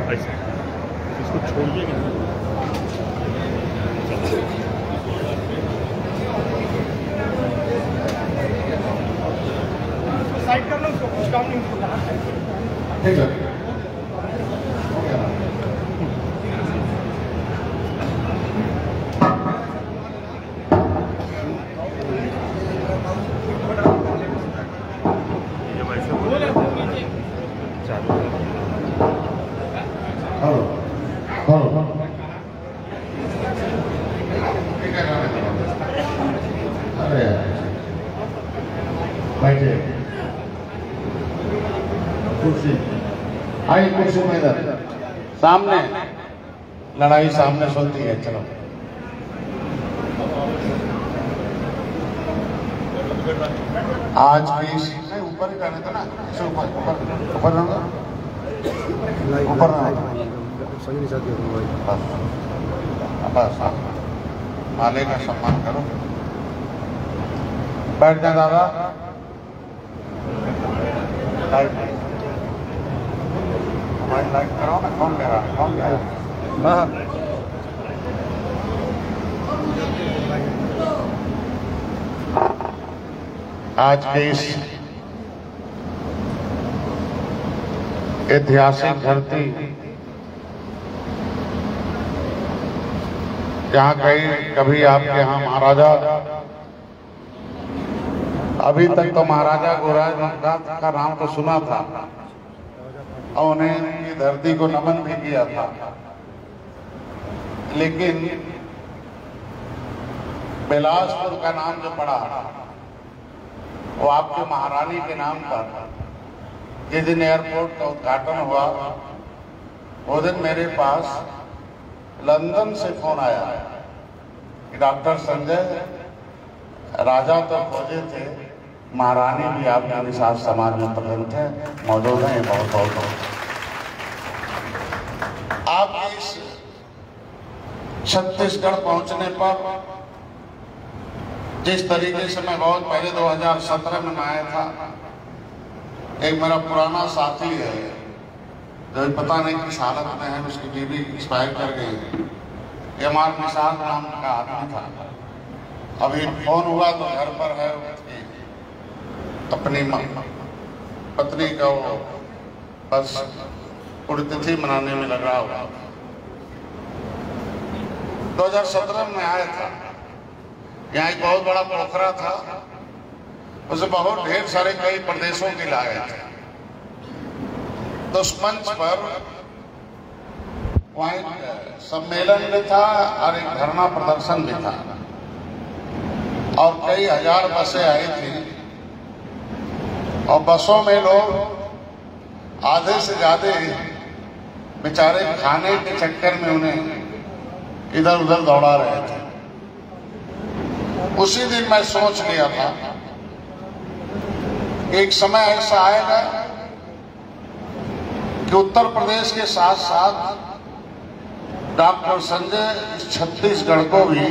ऐसे इसको छोड़िए कि साइड कर लो उसको, कुछ काम नहीं ठीक है। आई कुर्सी में इधर सामने लड़ाई सामने सुनती है। चलो आज भी ऊपर ही करने था ना, ऊपर ऊपर ऊपर बस माले का सम्मान करो। बैठ जाए दादा, लाइक करो ना। कौन ले रहा, कौन ले रहा? आज के इस ऐतिहासिक धरती जहाँ कभी आपके यहाँ महाराजा, अभी तक तो महाराजा गोराज का नाम तो सुना था और उन्हें धरती को नमन भी किया था, लेकिन बिलासपुर का नाम जो पड़ा वो आपके महारानी के नाम पर। जिस दिन एयरपोर्ट का उद्घाटन हुआ वो दिन मेरे पास लंदन से फोन आया कि डॉक्टर संजय, राजा तो खोजे थे, महारानी भी आपके साथ समाज में प्रकट है, मौजूद है। बहुत बहुत आप इस छत्तीसगढ़ पहुंचने पर जिस तरीके से मैं बहुत पहले 2017 में आया था, एक मेरा पुराना साथी है जो पता नहीं किस हालत में है, उसकी बीवी एक्सपायर कर गई। एमआर निशान नाम का आदमी था। अभी फोन हुआ तो घर पर है, अपनी पत्नी का वो बस पुण्यतिथि मनाने में लगा हुआ। 2017 में आया था। यहाँ एक बहुत बड़ा पोखरा था, उसे बहुत ढेर सारे कई प्रदेशों के लाए थे। तो उस मंच पर वहाँ सम्मेलन भी था और एक धरना प्रदर्शन भी था और कई हजार बसें आई थी और बसों में लोग आधे से ज्यादा बेचारे खाने के चक्कर में उन्हें इधर उधर दौड़ा रहे थे। उसी दिन मैं सोच लिया था एक समय ऐसा आएगा कि उत्तर प्रदेश के साथ साथ डॉक्टर संजय इस छत्तीसगढ़ को भी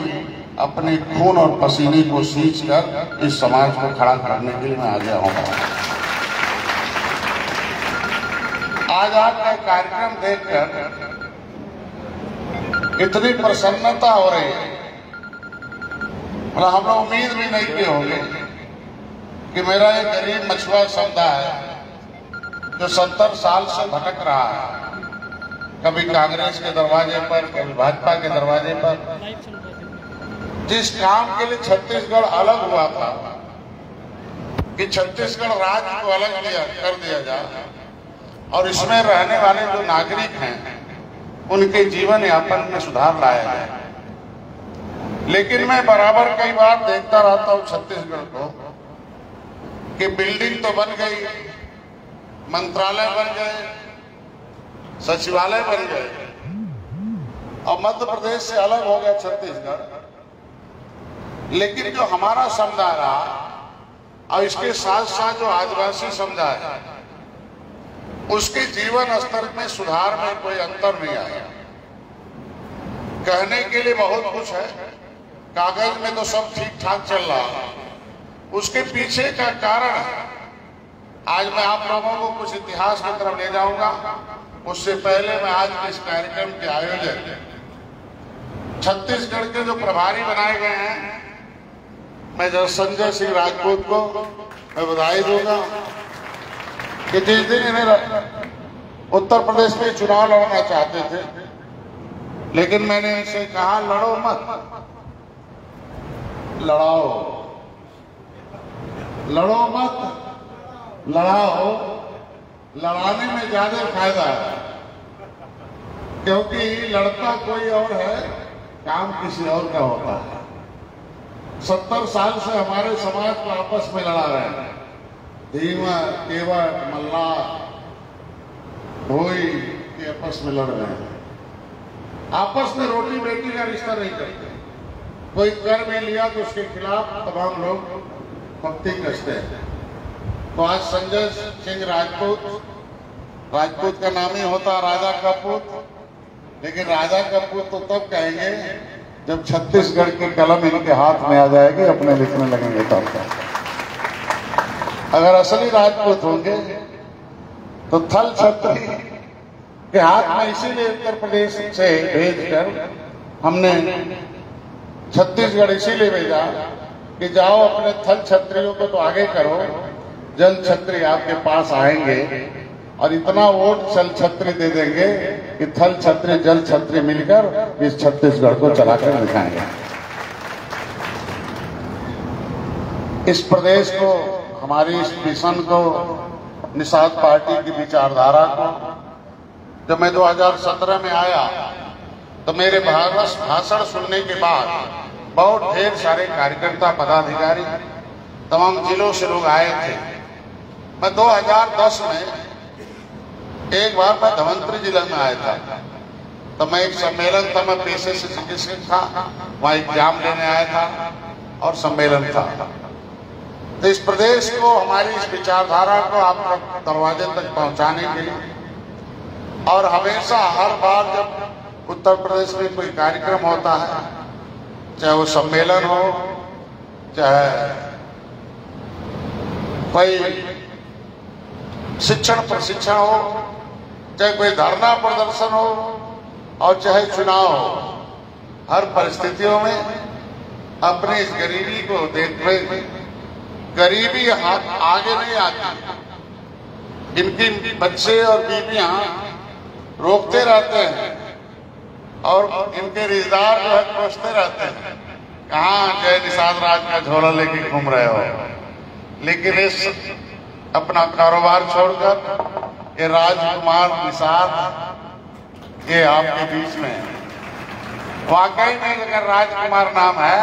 अपने खून और पसीने को सींच कर इस समाज को खड़ा करने के लिए मैं आ गया हूँ। आज आपका कार्यक्रम देखकर इतनी प्रसन्नता हो रही है, मतलब हम लोग उम्मीद भी नहीं किए होंगे कि मेरा एक गरीब मछुआ समुदाय जो 70 साल से भटक रहा है, कभी कांग्रेस के दरवाजे पर, कभी भाजपा के दरवाजे पर, जिस काम के लिए छत्तीसगढ़ अलग हुआ था कि छत्तीसगढ़ राज्य को अलग कर दिया जाए और इसमें रहने वाले जो नागरिक हैं उनके जीवन यापन में सुधार लाया जाए। लेकिन मैं बराबर कई बार देखता रहता हूँ छत्तीसगढ़ को कि बिल्डिंग तो बन गई, मंत्रालय बन गए, सचिवालय बन गए और मध्य प्रदेश से अलग हो गया छत्तीसगढ़, लेकिन जो हमारा समुदाय रहा और इसके साथ साथ जो आदिवासी समुदाय उसके जीवन स्तर में सुधार में कोई अंतर नहीं आया। कहने के लिए बहुत कुछ है, कागज में तो सब ठीक ठाक चल रहा है, उसके पीछे का कारण आज मैं आप लोगों को कुछ इतिहास की तरफ ले जाऊंगा उससे पहले मैं आज के इस कार्यक्रम के आयोजक छत्तीसगढ़ के जो प्रभारी बनाए गए हैं, मैं जो संजय सिंह राजपूत को मैं बधाई दूंगा कि जिस दिन इन्हें उत्तर प्रदेश में चुनाव लड़ना चाहते थे, लेकिन मैंने इनसे कहा लड़ो मत, लड़ाओ, लड़ो मत लड़ाओ। लड़ाने में ज्यादा फायदा है, क्योंकि लड़ता कोई और है, काम किसी और का होता है। 70 साल से हमारे समाज को आपस में लड़ा रहे हैं। धीमा, केवट, मल्ला, भोई के आपस में लड़ रहे हैं। आपस में रोटी बेटी का रिश्ता नहीं करते। कोई कर भी लिया तो उसके खिलाफ तमाम लोग पंक्ति कसते हैं। तो आज संजय सिंह राजपूत, राजपूत का नाम ही होता राजा का पूत, लेकिन राजा का पूत तो तब कहेंगे जब छत्तीसगढ़ की कलम इनके हाथ में आ जाएगी, अपने लिखने लगेंगे तब। अगर असली राजपूत होंगे तो थल छत्री के हाथ में इसीलिए उत्तर प्रदेश से भेजकर हमने छत्तीसगढ़ इसीलिए भेजा कि जाओ अपने थल छत्रियों को तो आगे करो, जल छत्री आपके पास आएंगे और इतना वोट जल छत्री दे देंगे कि थल छत्री जल छत्री मिलकर इस छत्तीसगढ़ को चलाकर दिखाएंगे। इस प्रदेश को, हमारी इस मिशन को, निषाद पार्टी की विचारधारा को, जब मैं 2017 में आया तो मेरे भाषण सुनने के बाद बहुत ढेर सारे कार्यकर्ता, पदाधिकारी तमाम जिलों से लोग आए थे। मैं 2010 में एक बार मैं धमंतरी जिला में आया था, तो मैं एक सम्मेलन था, मैं पेशे से चिकित्सक था, वहां एग्जाम लेने आया था और सम्मेलन था। तो इस प्रदेश को, हमारी इस विचारधारा को आप तक दरवाजे तक पहुंचाने के लिए, और हमेशा हर बार जब उत्तर प्रदेश में कोई कार्यक्रम होता है, चाहे वो सम्मेलन हो, चाहे कोई शिक्षण प्रशिक्षण हो, चाहे कोई धरना प्रदर्शन हो और चाहे चुनाव हो, हर परिस्थितियों में अपनी इस गरीबी को देखते हुए, गरीबी आगे नहीं आती। इनकी बच्चे और बीवियां रोकते रहते हैं और इनके रिश्तेदार जो है पूछते रहते हैं, कहाँ जय निषाद राज का झोला लेके घूम रहे हो। लेकिन इस अपना कारोबार छोड़कर ये राजकुमार निषाद ये आपके बीच में वाकई में अगर राजकुमार नाम है,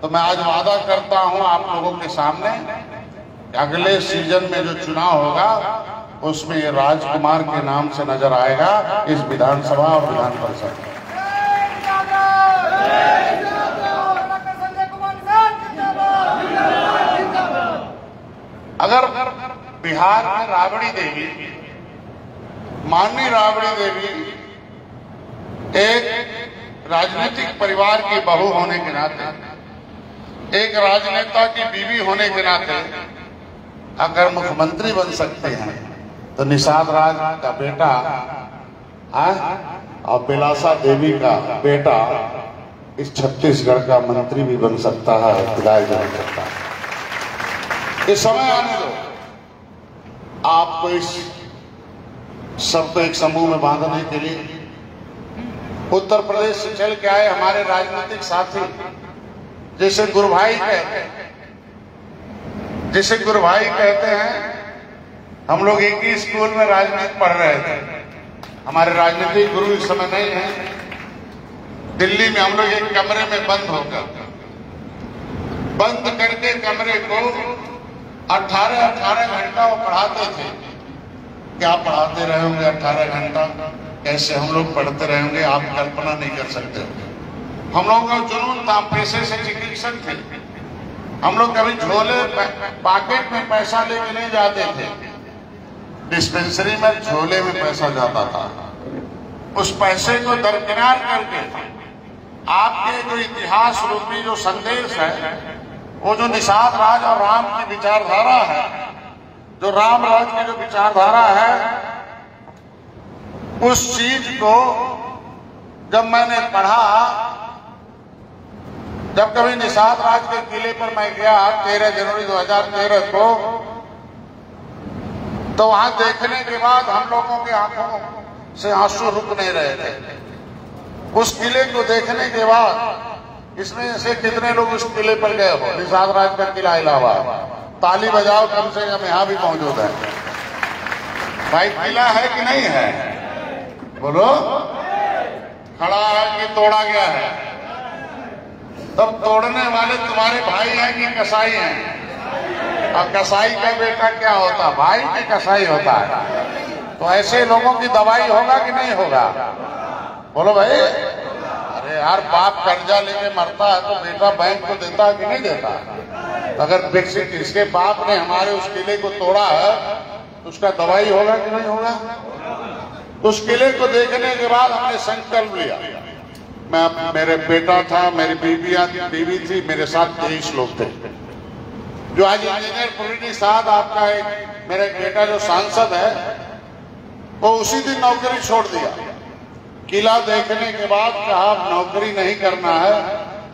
तो मैं आज वादा करता हूं आप लोगों के सामने, अगले सीजन में जो चुनाव होगा उसमें ये राजकुमार के नाम से नजर आएगा इस विधानसभा और विधान परिषद में। अगर बिहार में राबड़ी देवी, माननीय राबड़ी देवी एक राजनीतिक परिवार की बहू होने के नाते, एक राजनेता की बीवी होने के नाते अगर मुख्यमंत्री बन सकते हैं, तो निषाद राज का बेटा और बिलासा देवी का बेटा इस छत्तीसगढ़ का मंत्री भी बन सकता है, विधायक बन सकता है। ये समय आने दो, आपको इस सबको एक समूह में बांधने के लिए उत्तर प्रदेश से चल के आए हमारे राजनीतिक साथी, जैसे गुरु भाई कहते हैं, हम लोग एक ही स्कूल में राजनीति पढ़ रहे थे। हमारे राजनीतिक गुरु इस समय नहीं है। दिल्ली में हम लोग एक कमरे में बंद करके कमरे को 18 घंटा वो पढ़ाते थे। क्या पढ़ाते रहे होंगे 18 घंटा, कैसे हम लोग पढ़ते रहे होंगे, आप कल्पना नहीं कर सकते। हम लोगों का जुनून था, पैसे से चिकित्सक थे। हम लोग कभी झोले पॉकेट में पैसा लेके नहीं जाते थे, डिस्पेंसरी में झोले में पैसा जाता था। उस पैसे को दरकिनार करके आपके जो इतिहास रूपी जो संदेश है, वो जो निषाद राज और राम की विचारधारा है, जो राम राज की जो विचारधारा है, उस चीज को जब मैंने पढ़ा, जब कभी निषाद राज के किले पर मैं गया 13 जनवरी 2013 को, तो वहां देखने के बाद हम लोगों के आंखों से आंसू रुक नहीं रहे थे। उस किले को देखने के बाद इसमें से कितने लोग उस किले पर गए हो? निषाद राज का किला इलाहाबाद, ताली बजाओ, कम से कम यहाँ भी मौजूद है। भाई किला है कि नहीं है? बोलो। खड़ा है कि तोड़ा गया है? तब तोड़ने वाले तुम्हारे भाई हैं कि कसाई हैं? और कसाई का बेटा क्या होता? भाई के कसाई होता है। तो ऐसे लोगों की दवाई होगा कि नहीं होगा? बोलो भाई। अरे यार, बाप कर्जा लेके मरता है तो बेटा बैंक को देता है कि नहीं देता? अगर इसके बाप ने हमारे उस किले को तोड़ा है तो उसका दवाई होगा कि नहीं होगा? तो उस किले को देखने के बाद हमने संकल्प लिया। मेरे बेटा था, मेरी बीवी थी, मेरे साथ 23 लोग थे। जो आज इंजीनियर पुलिनी साहब, आपका एक मेरा बेटा जो सांसद है, वो उसी दिन नौकरी छोड़ दिया। किला देखने के बाद कहा अब नौकरी नहीं करना है,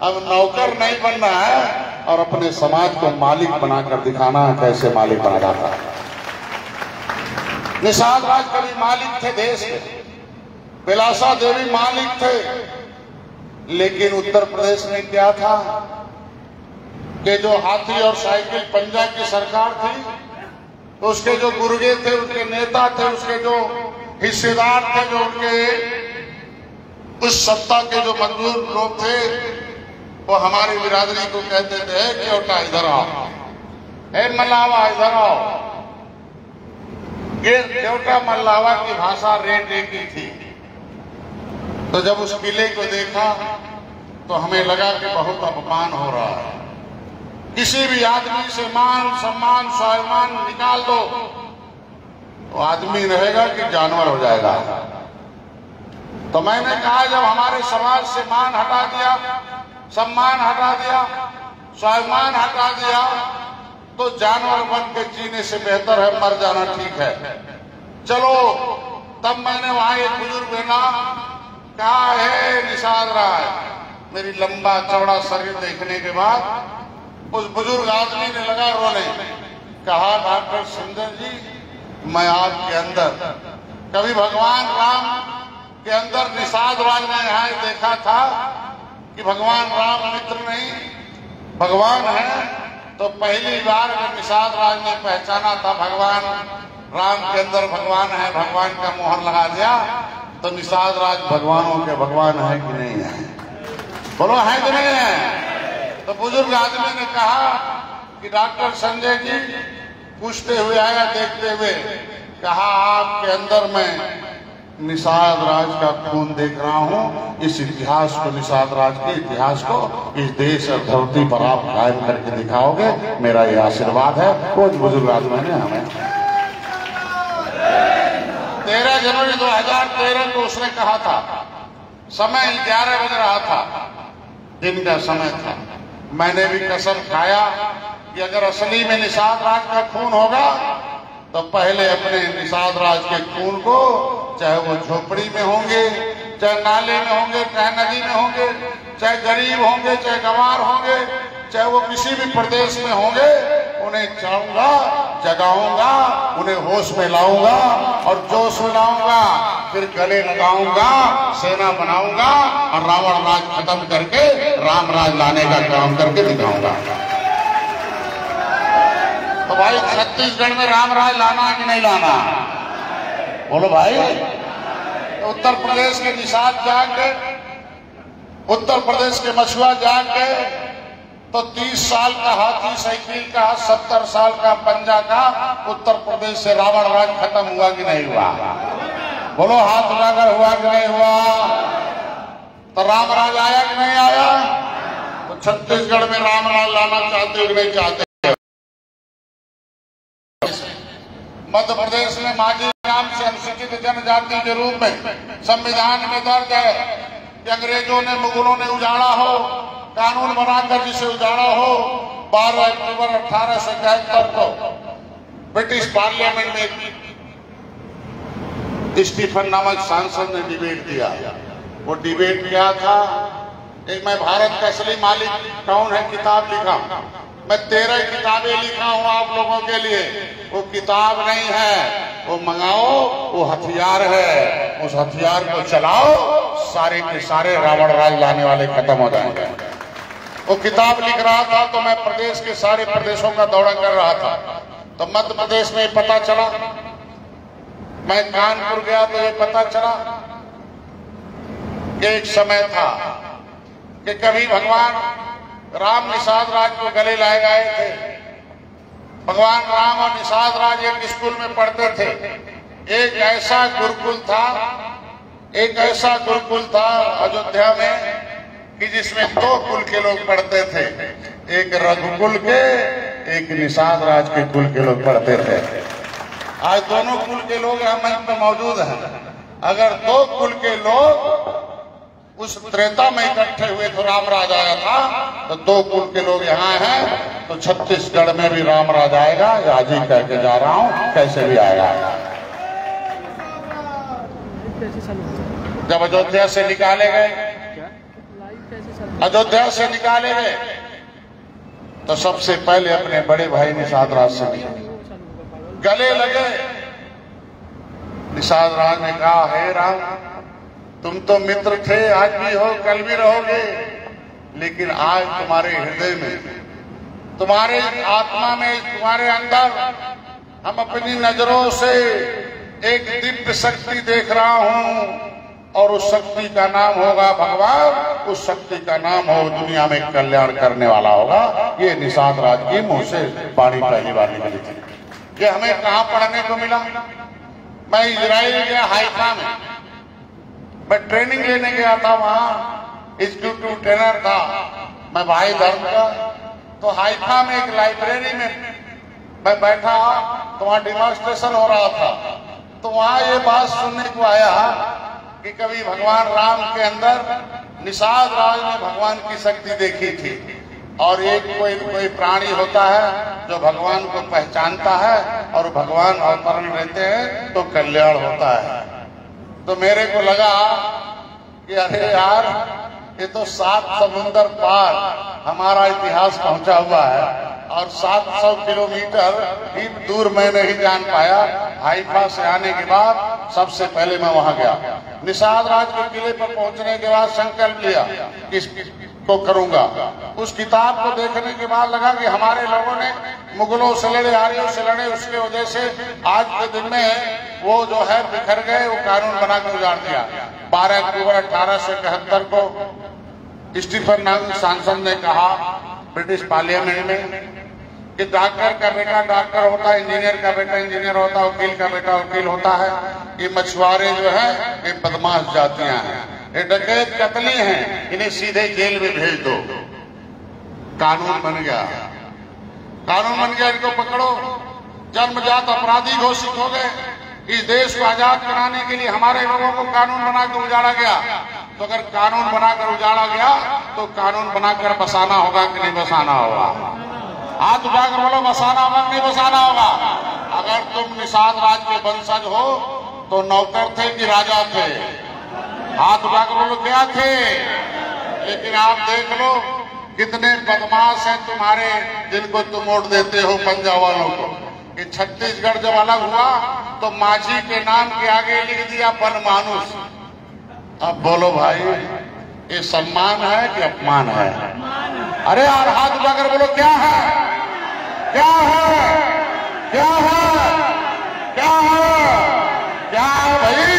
अब नौकर नहीं बनना है और अपने समाज को मालिक बनाकर दिखाना है, कैसे मालिक बना जाता है। निषाद राज कभी मालिक थे देश के, विलासा देवी मालिक थे, लेकिन उत्तर प्रदेश में क्या था कि जो हाथी और साइकिल पंजा की सरकार थी, तो उसके जो गुर्गे थे, उसके नेता थे, उसके जो हिस्सेदार थे, जो उनके उस सत्ता के जो मजदूर लोग थे, वो हमारी बिरादरी को कहते थे केवटा इधर आओ, हे मल्लावा इधर आओ। ये केवटा मल्लावा की भाषा रेडे की थी। तो जब उस किले को देखा तो हमें लगा कि बहुत अपमान हो रहा है। किसी भी आदमी से मान सम्मान स्वाभिमान निकाल दो तो आदमी रहेगा कि जानवर हो जाएगा। तो मैंने कहा जब हमारे समाज से मान हटा दिया, सम्मान हटा दिया, स्वाभिमान हटा दिया, तो जानवर बन के जीने से बेहतर है मर जाना ठीक है। चलो, तब मैंने वहां एक बुजुर्ग बना कहा, है निषाद राज, मेरी लंबा चौड़ा शरीर देखने के बाद उस बुजुर्ग आदमी ने लगा रोने। कहा, डॉक्टर संजय जी, मैं आपके अंदर कभी भगवान राम के अंदर निषाद राज ने यहाँ देखा था कि भगवान राम मित्र नहीं भगवान है, तो पहली बार जब निषाद राज ने पहचाना था भगवान राम के अंदर भगवान है, भगवान का मोहर लगा दिया, तो निषाद राज भगवानों के भगवान है कि नहीं है? बोलो, है कि नहीं है? तो बुजुर्ग आदमी ने कहा कि डॉक्टर संजय जी, पूछते हुए आया, देखते हुए कहा, आपके अंदर मैं निषाद राज का खून देख रहा हूँ। इस इतिहास को, निषाद राज के इतिहास को इस देश और धरती पर आप कायम करके दिखाओगे, मेरा ये आशीर्वाद है। वो बुजुर्ग आदमी ने हमें 13 जनवरी 2013 को उसने कहा था, समय 11 बज रहा था, दिन का समय था। मैंने भी कसम खाया कि अगर असली में निषाद राज का खून होगा तो पहले अपने निषाद राज के खून को, चाहे वो झोपड़ी में होंगे, चाहे नाले में होंगे, चाहे नदी में होंगे, चाहे गरीब होंगे, चाहे गंवार होंगे, चाहे वो किसी भी प्रदेश में होंगे, उन्हें चाहूंगा, जगाऊंगा, उन्हें होश में लाऊंगा और जोश में लाऊंगा, फिर गले लगाऊंगा, सेना बनाऊंगा और रावण राज खत्म करके राम राज लाने का काम करके दिखाऊंगा। तो भाई, छत्तीसगढ़ में राम राज लाना है कि नहीं लाना? बोलो भाई। तो उत्तर प्रदेश के निषाद जाग गए, उत्तर प्रदेश के मछुआ जाग गए, तो 30 साल का हाथी साइकिल का, 70 साल का पंजा का उत्तर प्रदेश से रावण राज खत्म हुआ कि नहीं हुआ? बोलो, हाथ उठाकर हुआ कि नहीं हुआ? तो राम राज आया कि नहीं आया? तो छत्तीसगढ़ में राम राज लाना चाहते हो कि नहीं चाहते? मध्य प्रदेश में माझी नाम से अनुसूचित जनजाति के रूप में संविधान में दर्ज है कि अंग्रेजों ने, मुगलों ने उजाड़ा हो, कानून बनाकर जिसे उजाड़ा हो। 12 अक्टूबर 1871 को ब्रिटिश पार्लियामेंट में स्टीफन नामक सांसद ने डिबेट दिया। वो डिबेट क्या था? एक मैं भारत का असली मालिक कौन है किताब लिखा, मैं 13 किताबें लिखा हूं आप लोगों के लिए। वो किताब नहीं है, वो मंगाओ, वो हथियार है। उस हथियार को चलाओ, सारे के सारे रावण राज लाने वाले खत्म हो जाएंगे। वो किताब लिख रहा था तो मैं प्रदेश के सारे प्रदेशों का दौरा कर रहा था। तो मध्य प्रदेश में पता चला, मैं कानपुर गया तो ये पता चला कि एक समय था कि कभी भगवान राम निषाद राज को गले लाए गए थे। भगवान राम और निषाद राज एक स्कूल में पढ़ते थे। एक ऐसा गुरुकुल था अयोध्या में कि जिसमें 2 कुल के लोग पढ़ते थे, एक रघुकुल के, एक निषाद राज के कुल के लोग पढ़ते थे। आज दोनों कुल के लोग यहाँ मंच पर मौजूद हैं। अगर 2 कुल के लोग उस त्रेता में इकट्ठे हुए तो राम राज आया था, तो 2 कुल के लोग यहाँ हैं तो छत्तीसगढ़ में भी राम राज आएगा। आज ही कह के जा रहा हूँ, कैसे भी आएगा। जब अयोध्या से निकाले गए तो सबसे पहले अपने बड़े भाई निषाद राज से गले लगे। निषाद राज ने कहा, हे राम, तुम तो मित्र थे, आज भी हो, कल भी रहोगे, लेकिन आज तुम्हारे हृदय में, तुम्हारे आत्मा में, तुम्हारे अंदर हम अपनी नजरों से एक दिव्य शक्ति देख रहा हूं, और उस शक्ति का नाम होगा भगवान। उस शक्ति का नाम हो दुनिया में कल्याण करने वाला होगा। ये निषाद राज के मुंह से वाणी पहली बार निकली थी। ये हमें कहां पढ़ने को मिला? मैं इजराइल गया, हाइफा में मैं ट्रेनिंग लेने गया था। वहां इंस्टीट्यूट ट्रेनर था मैं, भाई धर्म का। तो हाइफा में एक लाइब्रेरी में मैं बैठा तो वहां डेमोन्स्ट्रेशन हो रहा था। तो वहां ये बात सुनने को आया कि कभी भगवान राम के अंदर निषाद राज ने भगवान की शक्ति देखी थी। और एक कोई प्राणी होता है जो भगवान को पहचानता है और भगवान अवतरण रहते हैं तो कल्याण होता है। तो मेरे को लगा कि अरे यार, ये तो 7 समुंदर पार हमारा इतिहास पहुंचा हुआ है, और 700 किलोमीटर ही दूर मैं नहीं जान पाया। हाइफा से आने के बाद सबसे पहले मैं वहां गया। निषाद राज के किले पर पहुंचने के बाद संकल्प लिया कि इसको करूंगा। उस किताब को देखने के बाद लगा कि हमारे लोगों ने मुगलों से लड़े, आर्यों से लड़े, उसके वजह से आज के दिन में वो जो है बिखर गए। वो कानून बना के उजाड़ दिया। 12 अक्टूबर 1871 को स्टीफन नामक सांसद ने कहा ब्रिटिश पार्लियामेंट में कि डॉक्टर का बेटा डॉक्टर होता है, इंजीनियर का बेटा इंजीनियर होता है, वकील का बेटा वकील होता है। ये मछुआरे जो है ये बदमाश जातियां हैं, ये डकैत कतली हैं, इन्हें सीधे जेल में भेज दो। कानून बन गया, इनको पकड़ो। जन्मजात अपराधी घोषित हो गए। इस देश को आजाद कराने के लिए हमारे लोगों को कानून बनाकर उजाड़ा गया। तो अगर कानून बनाकर उजाड़ा गया तो कानून बनाकर बसाना होगा कि नहीं बसाना होगा? हाथ उठाकर बोलो, बसाना होगा कि नहीं बसाना होगा? अगर तुम निषाद राज के वंशज हो तो नौकर थे कि राजा थे? हाथ उठाकर बोलो, क्या थे? लेकिन आप देख लो कितने बदमाश हैं तुम्हारे, जिनको तुम वोट देते हो पंजाब वालों को। कि छत्तीसगढ़ जब अलग हुआ तो माझी के नाम के आगे लिख दिया बनमानुस। अब बोलो भाई, ये सम्मान है कि अपमान है? अरे यार, हाथ उठाकर बोलो, क्या है? क्या है? क्या है? क्या है? क्या है भाई?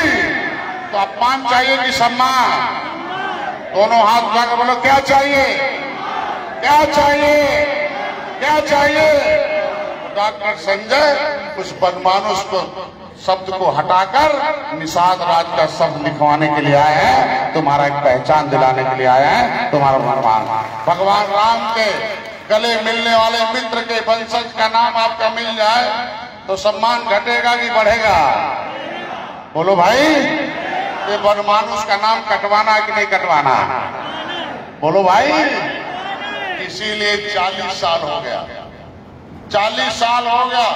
तो अपमान चाहिए कि सम्मान? दोनों हाथ उठाकर बोलो, क्या चाहिए? क्या चाहिए? क्या चाहिए? डॉक्टर संजय उस बनमानुस को शब्द को हटाकर निषाद राज का शब्द लिखवाने के लिए आए हैं, तुम्हारा एक पहचान दिलाने के लिए आए हैं। तुम्हारा भगवान राम के गले मिलने वाले मित्र के वंशज का नाम आपका मिल जाए तो सम्मान घटेगा कि बढ़ेगा? बोलो भाई, ये बनमानुस का नाम कटवाना है कि नहीं कटवाना? बोलो भाई। इसीलिए 40 साल हो गया, 40 साल हो गया।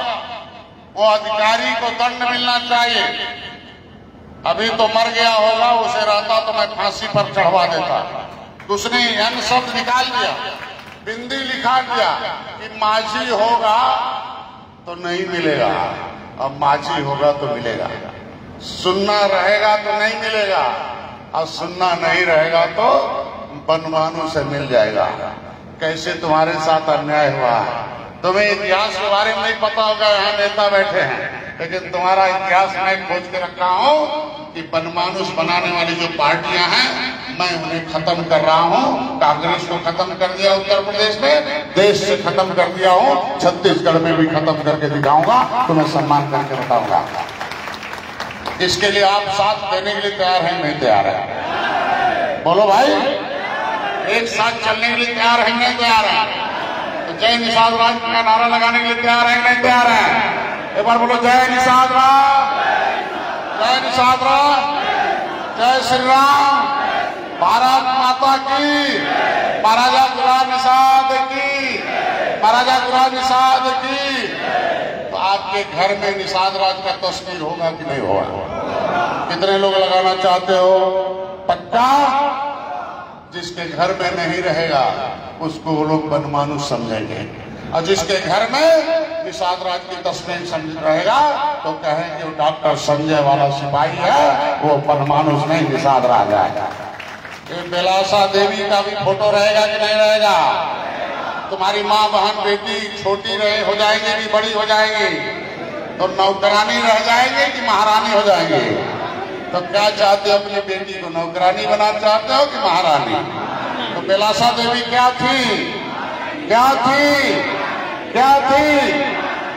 वो अधिकारी को दंड मिलना चाहिए, अभी तो मर गया होगा, उसे रहता तो मैं फांसी पर चढ़वा देता। उसने एन शब्द निकाल दिया, बिंदी लिखा दिया कि माझी होगा तो नहीं मिलेगा, अब माझी होगा तो मिलेगा। सुनना रहेगा तो नहीं मिलेगा, और सुनना नहीं रहेगा तो बनमानों से मिल जाएगा। कैसे तुम्हारे साथ अन्याय हुआ है। तुम्हें इतिहास के बारे में नहीं पता होगा, यहाँ नेता बैठे हैं, लेकिन तुम्हारा इतिहास मैं खोज के रखा हूँ कि बनमानुष बनाने वाली जो पार्टियां हैं, मैं उन्हें खत्म कर रहा हूँ। कांग्रेस को खत्म कर दिया उत्तर प्रदेश में, देश से खत्म कर दिया हूँ, छत्तीसगढ़ में भी खत्म करके दिखाऊंगा, तुम्हें सम्मान करके बताऊंगा। इसके लिए आप साथ देने के लिए तैयार हैं, नहीं तैयार है? बोलो भाई, एक साथ चलने के लिए तैयार है, नहीं तैयार है? तो जय निषाद राज का नारा लगाने के लिए तैयार है, नहीं तैयार है? एक बार बोलो जय निषाद राज, जय निषाद राज, जय श्री राम, भारत माता की, महाराजा गुलाब निषाद की, महाराजा गुलाब निषाद की। तो आपके घर में निषाद राज का तस्वीर होगा कि नहीं होगा? कितने लोग लगाना चाहते हो? पक्का? जिसके घर में नहीं रहेगा उसको वो लोग बनमानुष समझेंगे, और जिसके घर में निषाद राज की तस्वीर समझ रहेगा तो कहेंगे वो डॉक्टर संजय वाला सिपाही है, वो बनमानुष नहीं निषाद राज है। बेलासा देवी का भी फोटो रहेगा कि नहीं रहेगा? तुम्हारी माँ बहन बेटी छोटी रहे हो जाएंगी कि बड़ी हो जाएंगी, तो नौकरानी रह जाएंगे कि महारानी हो जाएंगे? तो क्या चाहते हो, अपनी बेटी को नौकरानी बनाना चाहते हो कि महारानी? तो बेलासा देवी क्या थी? क्या थी? क्या थी?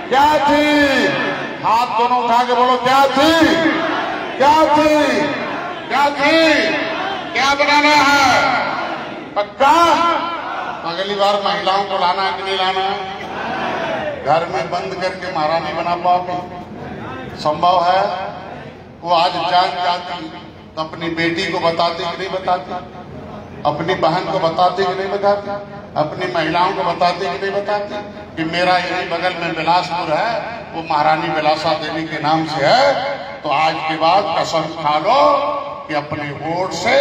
क्या थी? हाथ दोनों उठा के बोलो, क्या थी? क्या थी? क्या थी? क्या बनाना है? पक्का? अगली बार महिलाओं को लाना है कि नहीं लाना? घर में बंद करके महारानी बना पाओगे? संभव है? वो आज जान जाती तो अपनी बेटी को बताती कि नहीं बताती? अपनी बहन को बताती कि नहीं बताती? अपनी महिलाओं को बताती कि नहीं बताती कि मेरा यही बगल में बिलासपुर है, वो महारानी बिलासा देवी के नाम से है। तो आज के बाद कसम खा लो कि अपने वोट से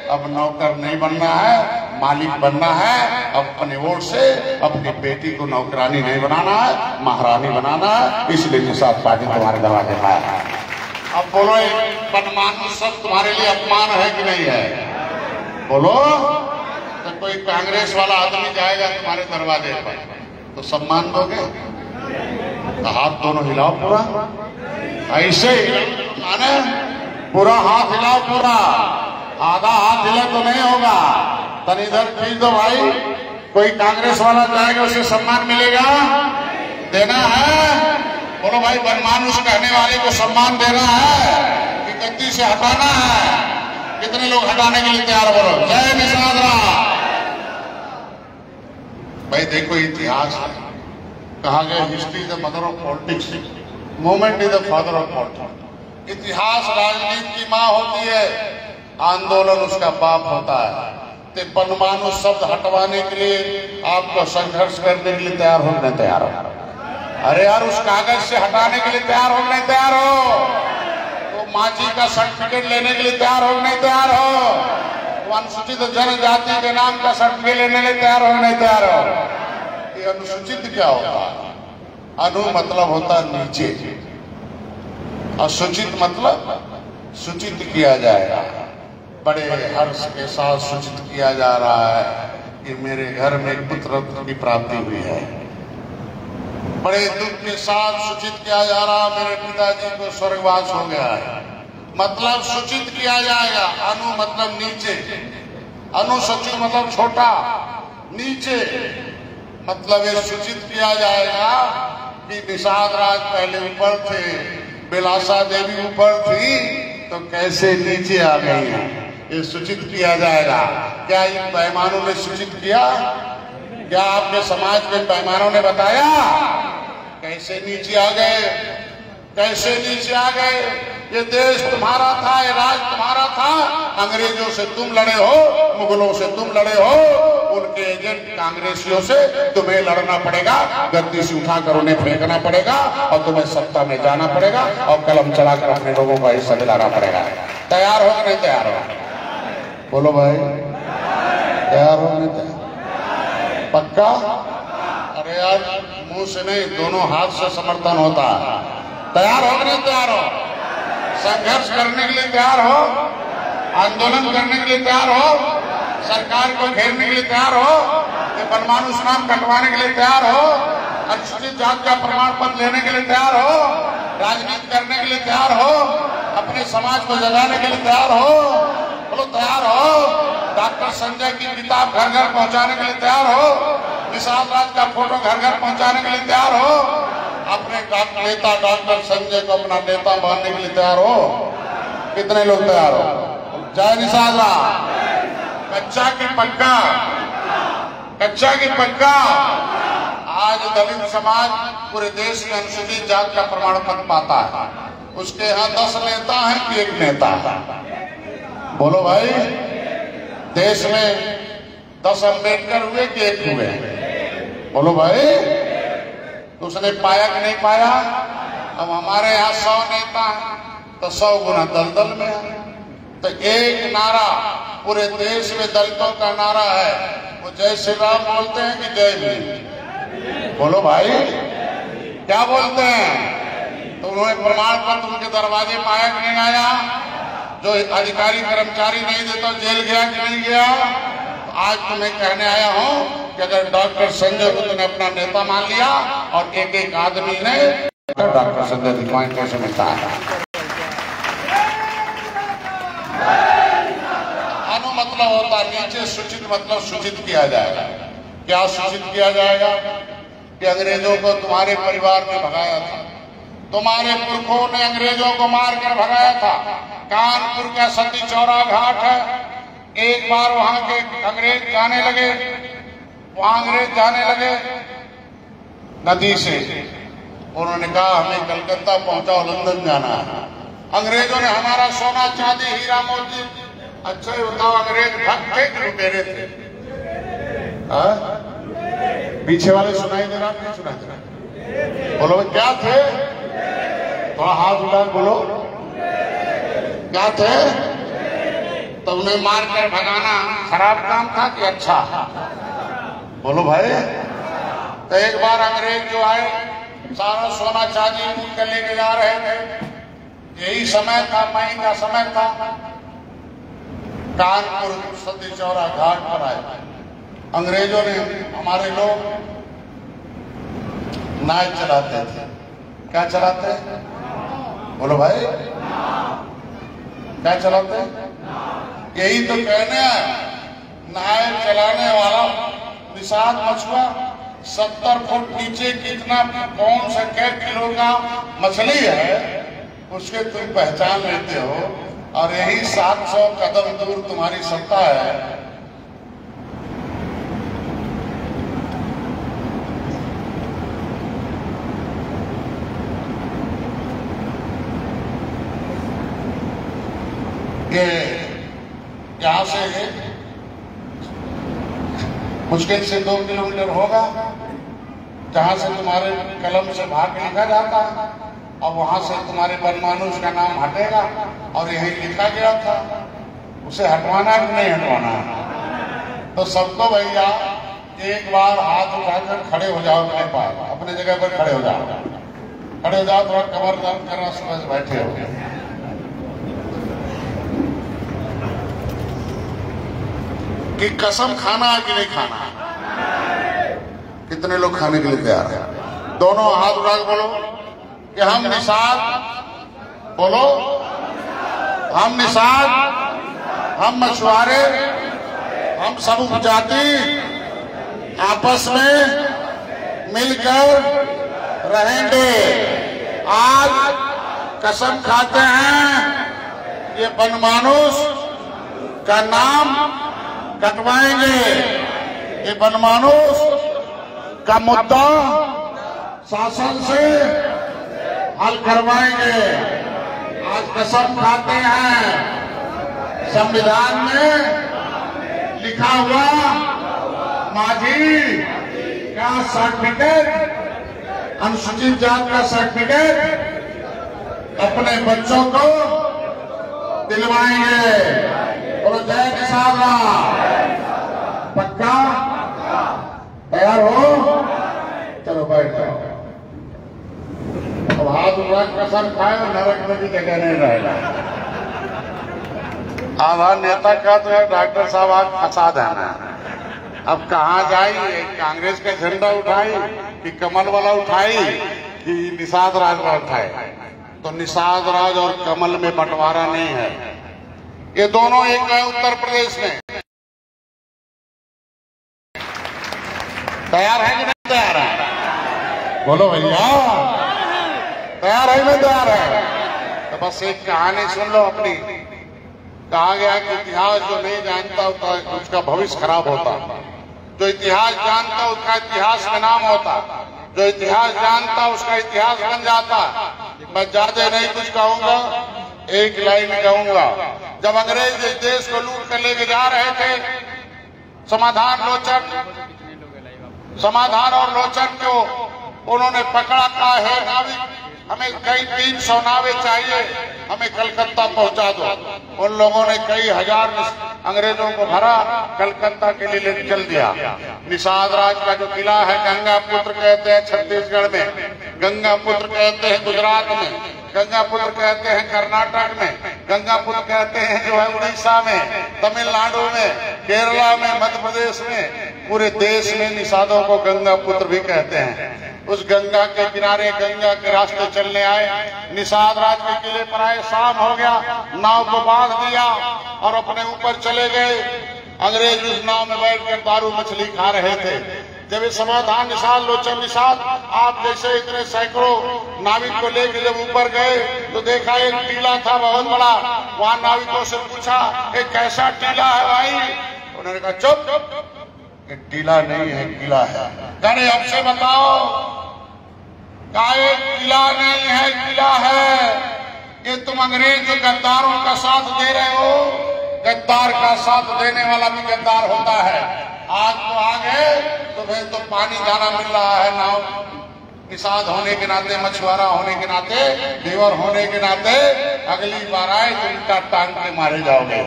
अब नौकर नहीं बनना है, मालिक बनना है। अपने वोट से अपनी बेटी को नौकरानी नहीं बनाना है, महारानी बनाना है। इसलिए निषाद पार्टी तुम्हारे दरवाजे में है। अब बोलो, बनमानुष सब तुम्हारे लिए अपमान है कि नहीं है? बोलो। तो कोई कांग्रेस वाला आदमी जाएगा तुम्हारे दरवाजे पर तो सम्मान दोगे? तो हाथ दोनों हिलाओ पूरा, ऐसे ही माने पूरा हाथ हिलाओ, पूरा। आधा हाथ हिले तो नहीं होगा, तन इधर खींच दो भाई। कोई कांग्रेस वाला जाएगा उसे सम्मान मिलेगा, देना है? बोलो भाई, बनमानुष कहने वाले को सम्मान देना है कि गद्दी से हटाना है? कितने लोग हटाने के लिए तैयार? बोलो जय निषाद राज। भाई देखो, इतिहास है, कहा गया history is the mother of politics, movement is the father of politics. इतिहास राजनीति की माँ होती है, आंदोलन उसका बाप होता है। तो बनमानुष शब्द हटवाने के लिए आपको संघर्ष करने के लिए तैयार हो नहीं तैयार हो? अरे यार, उस कागज से हटाने के लिए तैयार हो नहीं तैयार हो? तो माझी का सर्टिफिकेट लेने के लिए तैयार हो नहीं तैयार हो? तो अनुसूचित जनजाति के नाम का सर्टिफिकेट लेने के लिए तैयार हो नहीं तैयार हो? ये अनुसूचित क्या होता है? अनु मतलब होता नीचे, असूचित मतलब सूचित किया जाएगा। बड़े हर्ष के साथ सूचित किया जा रहा है कि मेरे घर में पुत्र की प्राप्ति हुई है। बड़े दुख के साथ सूचित किया जा रहा, मेरे पिताजी को स्वर्गवास हो गया है। मतलब सूचित किया जाएगा। अनु मतलब नीचे, अनुसूचित मतलब छोटा, नीचे मतलब ये सूचित किया जाएगा कि निषाद राज पहले ऊपर थे, बिलासा देवी ऊपर थी, तो कैसे नीचे आ गई है, ये सूचित किया जाएगा। क्या इन पैमानों ने सूचित किया? क्या आपके समाज में पैमानों ने बताया कैसे नीचे आ गए? कैसे नीचे आ गए? ये देश तुम्हारा था, ये राज तुम्हारा था। अंग्रेजों से तुम लड़े हो, मुगलों से तुम लड़े हो, उनके एजेंट कांग्रेसियों से तुम्हें लड़ना पड़ेगा, गद्दी से उठाकर उन्हें फेंकना पड़ेगा और तुम्हें सत्ता में जाना पड़ेगा और कलम चलाकर अपने लोगों का हिस्सा दिलाना पड़ेगा। तैयार हो कि नहीं तैयार हो? बोलो भाई, तैयार हो नहीं तैयार? पक्का? अरे यार मुंह से नहीं, दोनों हाथ से समर्थन होता है। तैयार हो कि नहीं तैयार हो? संघर्ष करने के लिए तैयार हो? आंदोलन करने के लिए तैयार हो? सरकार को घेरने के लिए तैयार हो? बनमानुस नाम कटवाने के लिए तैयार हो? अनुसूचित जाति का प्रमाण पत्र लेने के लिए तैयार हो? राजनीति करने के लिए तैयार हो? अपने समाज को जगाने के लिए तैयार हो? बोलो तैयार हो? डॉक्टर संजय की किताब घर घर पहुंचाने के लिए तैयार हो? निषाद राज का फोटो घर घर पहुंचाने के लिए तैयार हो? अपने नेता डॉक्टर संजय को अपना नेता मानने के लिए तैयार हो? कितने लोग तैयार हो? जय निषाद राज। कच्चा की पक्का, कच्चा की पक्का। आज दलित समाज पूरे देश में अनुसूचित जाति का प्रमाण पत्र पाता है। उसके यहाँ 10 नेता हैं कि 1 नेता है? बोलो भाई, देश में 10 अम्बेडकर हुए कि 1 हुए? बोलो भाई, तो उसने पाया कि नहीं पाया? अब हमारे यहाँ 100 नेता हैं तो 100 गुना दलदल में है। तो एक नारा पूरे देश में दलितों का नारा है, वो जय श्री राम बोलते हैं कि जय भीम? बोलो भाई, क्या बोलते हैं? तो उन्होंने प्रमाण पत्र उनके दरवाजे में आया कि नहीं आया? जो अधिकारी कर्मचारी नहीं देता जेल गया कि नहीं गया? तो आज तो मैं कहने आया हूं कि अगर डॉक्टर संजय को तुमने अपना नेता मान लिया और एक आदमी ने डॉक्टर संजय दिखवाएं कैसे मिलता है। मतलब होता नीचे सूचित, मतलब सूचित किया जाएगा। क्या सूचित किया जाएगा? कि अंग्रेजों को तुम्हारे परिवार ने भगाया था, तुम्हारे पुरखों ने अंग्रेजों को मारकर भगाया था। कानपुर का सती चौरा घाट है, एक बार वहां के अंग्रेज जाने लगे, वहां अंग्रेज जाने लगे नदी से, उन्होंने कहा हमें कलकत्ता पहुंचाओ, लंदन जाना है। अंग्रेजों ने हमारा सोना चांदी हीरा मोती, अच्छा ही बताओ अंग्रेज भक्त थे कि लुटेरे थे? पीछे वाले सुनाई दे रहा, नहीं सुनाई दे रहा? बोलो क्या थे? थोड़ा हाथ उठा बोलो, क्या थे? तो उन्हें मारकर भगाना खराब काम था कि अच्छा? बोलो भाई। तो एक बार अंग्रेज जो आए सारा सोना चांदी लूट कर लेके जा रहे थे। यही समय था, मई का समय था। कानपुर सती चौरा घाट पर आए अंग्रेजों ने। हमारे लोग नाव चलाते थे। क्या चलाते? बोलो भाई, क्या चलाते? यही तो कहने हैं, नाव चलाने वाला निषाद मछुआ 70 फुट नीचे कितना कौन सा क्या किलो का मछली है उसके तुम पहचान लेते हो, और यही 700 कदम दूर तुम्हारी सत्ता है। ये यहां से मुश्किल से 2 किलोमीटर होगा, जहां से तुम्हारे कलम से भाग लिखा जाता है, और वहां से तुम्हारे बनमानुस का नाम हटेगा। और यही लिखा गया था, उसे हटवाना कि नहीं हटवाना? तो सबको भैया एक बार हाथ उठाकर खड़े हो जाओ, अपने पास अपने जगह पर खड़े हो जाओ, खड़े हो जाओ। थोड़ा कमर दर्द कर रहा, सुबह से बैठे हो। कि कसम खाना है कि नहीं खाना? कितने लोग खाने के लिए तैयार है? दोनों हाथ उठा के बोलो कि हम निषाद, बोलो हम निषाद, हम मछुआरे, हम सब उपजाति आपस में मिलकर रहेंगे। आज कसम खाते हैं ये बनमानुस का नाम कटवाएंगे, ये बनमानुस का मुद्दा शासन से हल करवाएंगे। आज कसम खाते हैं संविधान में लिखा हुआ माझी क्या सर्टिफिकेट, अनुसूचित जात का सर्टिफिकेट अपने बच्चों को दिलवाएंगे। और जय निषाद राज। पक्का तैयार हो? चलो बैठ जाओ। अब हाथ उठा कसम खाए और नरक में भी जगह नहीं रहेगा। आधा नेता का तो है डॉक्टर साहब आज फंसा देना। अब कहाँ जाई? कांग्रेस का झंडा उठाई कि कमल वाला उठाई कि निषाद राज वाला उठाए? तो निषाद राज और कमल में बंटवारा नहीं है, ये दोनों एक है उत्तर प्रदेश में। तैयार है कि नहीं तैयार है? बोलो भैया, तैयार है नहीं तैयार है? तो बस एक कहानी सुन लो अपनी। कहा गया कि इतिहास जो नहीं जानता होता उसका भविष्य खराब होता, जो इतिहास जानता उसका इतिहास का नाम होता, जो इतिहास जानता उसका इतिहास बन जाता। मैं ज्यादा नहीं कुछ कहूंगा, एक लाइन कहूंगा। जब अंग्रेज इस देश को लूट कर लेके जा रहे थे, समाधान और लोचन को उन्होंने पकड़ा। कहा है नाविक, हमें कई 300 नावें चाहिए, हमें कलकत्ता पहुंचा दो। उन लोगों ने कई हजार अंग्रेजों को भरा, कलकत्ता के लिए लेकर चल दिया। निषाद राज का जो किला है, गंगापुत्र कहते हैं छत्तीसगढ़ में, गंगापुत्र कहते हैं गुजरात में, गंगापुत्र कहते हैं कर्नाटक में, गंगापुत्र कहते हैं जो है उड़ीसा में, तमिलनाडु में, केरला में, मध्य प्रदेश में, पूरे देश में निषादों को गंगापुत्र भी कहते हैं। उस गंगा के किनारे गंगा के रास्ते चलने आए, निषाद राज के किले पर आए। शाम हो गया, नाव को बांध दिया और अपने ऊपर चले गए। अंग्रेज उस नाव में बैठकर दारू मछली खा रहे थे। जब ये समाधान निषाद लोचन निषाद आप जैसे इतने सैकड़ों नाविक को लेकर जब ऊपर गए तो देखा एक टीला था बहुत बड़ा। वहां नाविकों से पूछा एक कैसा टीला है भाई? उन्होंने कहा चुप, ये टीला नहीं है किला है। कहने अब से बताओ, किला नहीं है किला है। ये तुम अंग्रेज जो गद्दारों का साथ दे रहे हो, गद्दार का साथ देने वाला भी गद्दार होता है। आज तो आ गए तो फिर तो पानी दाना मिल रहा है। नाव निषाद होने के नाते, मछुआरा होने के नाते, देवर होने के नाते अगली बार आए तो उनका टांग के मारे जाओगे।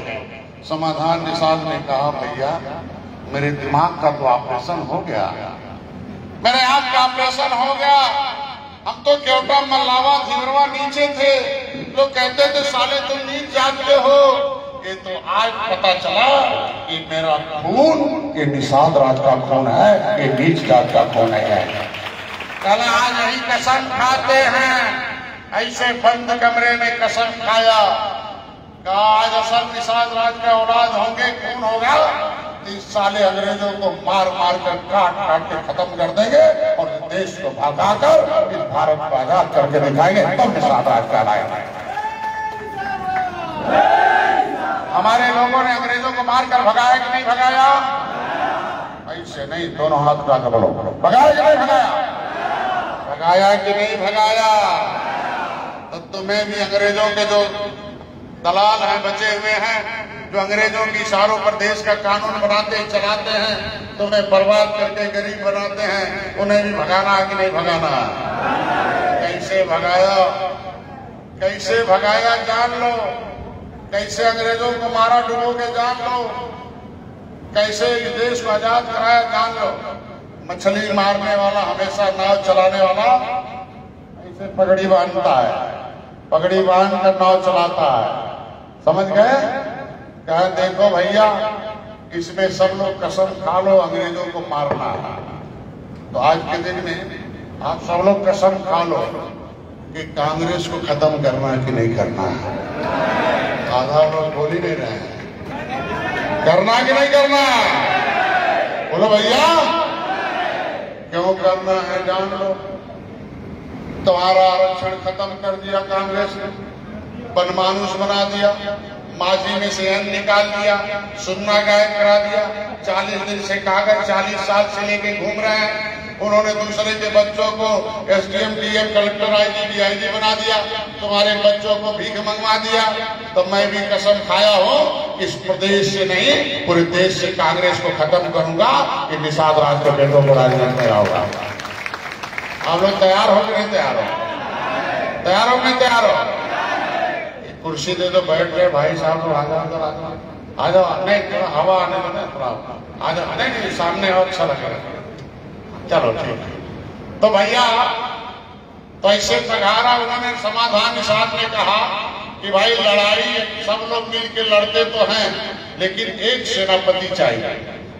समाधान निषाद ने कहा भैया मेरे दिमाग का तो ऑपरेशन हो गया, मेरे आंख का ऑपरेशन हो गया। हम तो केवटा मल्लावा धीवरवा नीचे थे, लोग कहते थे साले तुम नीच जानते हो। ये तो आज पता चला कि मेरा खून ये निषाद राज का खून है, ये नीच जात का खून है। कल आज यही कसम खाते हैं, ऐसे बंद कमरे में कसम खाया। आज असल निषाद राज का औलाद होंगे, खून होगा, इस साले अंग्रेजों को मार मार कर काट काट के खत्म कर देंगे और देश को भगाकर इस भारत को आजाद करके दिखाएंगे, तब निषाद राज कहलाएगा। हमारे लोगों ने अंग्रेजों को मारकर भगाया कि नहीं भगाया? ऐसे नहीं, दोनों हाथ उठाकर बोलो, भगाया कि नहीं भगाया? भगाया कि नहीं भगाया? तो तुम्हें भी अंग्रेजों के जो दलाल हैं बचे हुए हैं, जो अंग्रेजों की इशारों पर देश का कानून बनाते चलाते हैं, तुम्हें बर्बाद करके गरीब बनाते हैं, उन्हें भी भगाना है कि नहीं भगाना? कैसे भगाया, कैसे भगाया जान लो। कैसे अंग्रेजों को मारा डुबोगे जान लो। कैसे इस देश को आजाद कराया जान लो। मछली मारने वाला हमेशा नाव चलाने वाला ऐसे पगड़ी बांधता है, पगड़ी बांध कर नाव चलाता है। समझ गए? कहा देखो भैया इसमें सब लोग कसम खा लो अंग्रेजों को मारना है। तो आज के दिन में आप सब लोग कसम खा लो कि कांग्रेस को खत्म करना है कि नहीं करना है। आधा लोग बोल ही नहीं रहे हैं, करना कि नहीं करना? बोलो भैया क्यों करना है जान लो। तुम्हारा आरक्षण खत्म कर दिया कांग्रेस ने, बनमानुष बना दिया, माजी में से अन्न निकाल दिया, सुनना गायब करा दिया। 40 दिन से कागज 40 साल से लेके घूम रहे हैं। उन्होंने दूसरे के बच्चों को SDM, DM, collector, IG, DIG बना दिया, तुम्हारे बच्चों को भीख मंगवा दिया। तो मैं भी कसम खाया हूँ इस प्रदेश से नहीं पूरे देश से कांग्रेस को खत्म करूंगा कि निषाद राज के बेटों को राजनीति में आऊंगा। आप लोग तैयार हो कि नहीं तैयार हो? तैयार हो कि नहीं तैयार हो? कुर्सी दे दो, बैठ गए भाई साहब लोग, आ जाओ आ जाओ। नहीं थोड़ा हवा आने दो, थोड़ा आ जाओ। नहीं सामने और अच्छा लगेगा। चलो ठीक है। तो भैया तो ऐसे प्रकारा उन्होंने समाधान निषाद ने कहा कि भाई लड़ाई सब लोग मिलकर लड़ते तो हैं, लेकिन एक सेनापति चाहिए।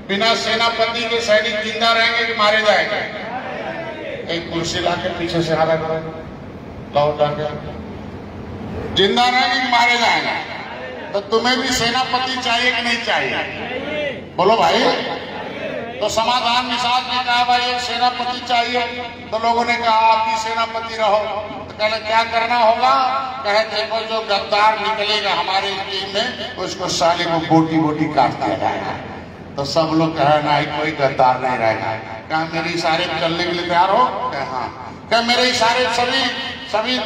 बिना सेनापति के सैनिक जिंदा रहेंगे कि मारे जाएंगे? एक कुर्सी लाके पीछे से हारा लाओ जाके, जिंदा रहेंगे कि मारे जाएंगे? तो तुम्हें भी सेनापति चाहिए कि नहीं चाहिए? बोलो भाई। तो समाधान निषाद ने कहा भाई एक सेनापति चाहिए। तो लोगों ने कहा आप ही सेनापति रहो। तो कहले क्या करना होगा? कहे देखो जो गद्दार निकलेगा हमारे टीम में उसको साले को बोटी बोटी काट दिया जाएगा। तो सब लोग कहे ना कोई गद्दार नहीं रहेगा। कहा मेरे इशारे पे चलने के लिए तैयार हो? कहे हाँ। कहे मेरे इशारे सभी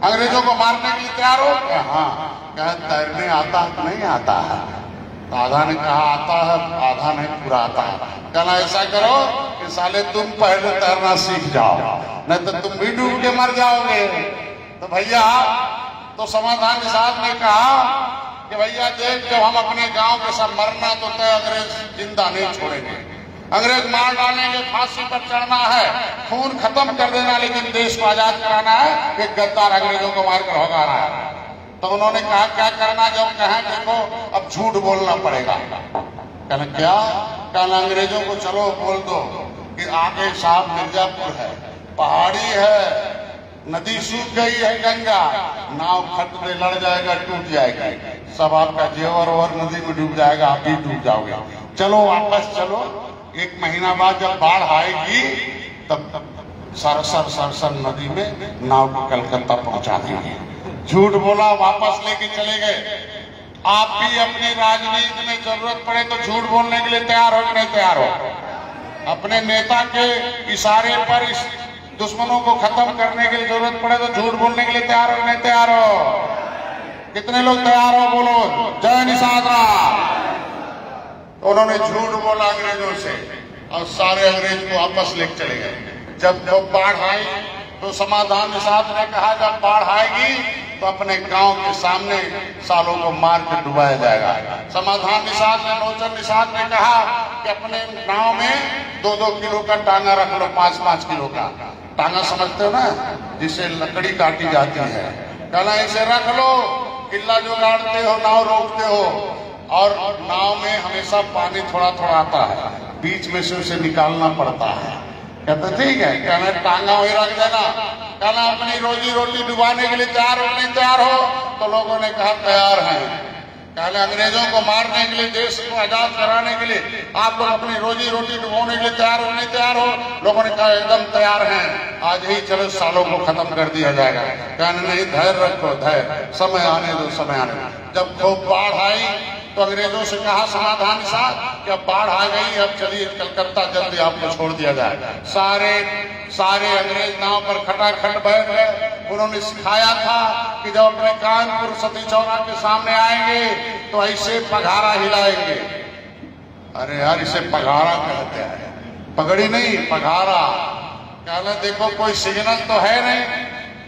अंग्रेजों को मारने के लिए तैयार हो? कहे हाँ। कहे तैरने आता नहीं आता है? तो आधा ने कहा आता है, आधा नहीं पूरा आता है। कहना ऐसा करो कि साले तुम पहले तैरना सीख जाओ, नहीं तो तुम भी डूब के मर जाओगे। तो भैया तो समाधान निषाद ने कहा कि भैया देख जब हम अपने गांव के सब मरना तो तय अंग्रेज जिंदा नहीं छोड़ेंगे। अंग्रेज मार डालेंगे, फांसी पर चढ़ना है, खून खत्म कर देना, लेकिन देश को आजाद कराना है कि गद्दार अंग्रेजों को मारकर भगाना है। तो उन्होंने कहा क्या करना? जब कहें देखो अब झूठ बोलना पड़ेगा। कहना क्या? कहना अंग्रेजों को चलो बोल दो कि आगे साहब मिर्जापुर है, पहाड़ी है, नदी सूख गई है गंगा, नाव खत में लड़ जाएगा, टूट जाएगी, सब आपका जेवर और नदी में डूब जाएगा, आप भी डूब जाओगे। चलो वापस चलो। एक महीना बाद जब बाढ़ आएगी तब सरसर नदी में नाव को कलकत्ता पहुंचा देंगे। झूठ बोला, वापस लेके चले गए। आप भी अपनी राजनीति में जरूरत पड़े तो झूठ बोलने के लिए तैयार हो कि नहीं तैयार हो? अपने नेता के इशारे पर इस दुश्मनों को खत्म करने के लिए जरूरत पड़े तो झूठ बोलने के लिए तैयार हो कि नहीं तैयार हो? कितने लोग तैयार हो? बोलो जय निषाद राज। तो उन्होंने झूठ बोला अंग्रेजों से और सारे अंग्रेज को वापस लेके चले गए। जब बाढ़ आई तो समाधान निषाद ने कहा जब बाढ़ आएगी तो अपने गांव के सामने सालों को मार के डुबाया जाएगा। समाधान निषाद ने, लोचन निषाद ने कहा कि अपने गांव में 2-2 किलो का टांगा रख लो, 5-5 किलो का टांगा समझते हो ना, जिससे लकड़ी काटी जाती है। कहना इसे रख लो, किला जो गाड़ते हो, नाव रोकते हो, और नाव में हमेशा पानी थोड़ा थोड़ा आता है, बीच में से उसे निकालना पड़ता है। कहते ठीक है। कहना टांगा वही रख देना। कहना अपनी रोजी रोटी डुबाने के लिए तैयार हो नहीं तैयार हो? तो लोगों ने कहा तैयार हैं। कहना अंग्रेजों को मारने के लिए, देश को आजाद कराने के लिए आप लोग अपनी रोजी रोटी डुबाने के लिए तैयार हो नहीं तैयार हो? लोगों ने कहा एकदम तैयार हैं, आज ही चलो सालों को खत्म कर दिया जाएगा। कहना नहीं, धैर्य रखो, धैर्य, समय आने दो, समय आने दो। जब खूब बाढ़ आई तो अंग्रेजों से कहा समाधान निषाद कि अब बाढ़ आ गई, अब चलिए कलकत्ता जल्दी आपको छोड़ दिया जाए। सारे अंग्रेज नाव पर खटाखट बैठ गए। उन्होंने सिखाया था कि जब अपने कानपुर सती चौरा के सामने आएंगे तो ऐसे पघारा हिलाएंगे। अरे यार इसे पघारा कहते हैं, पगड़ी नहीं पघारा। कहना देखो कोई सिग्नल तो है नहीं,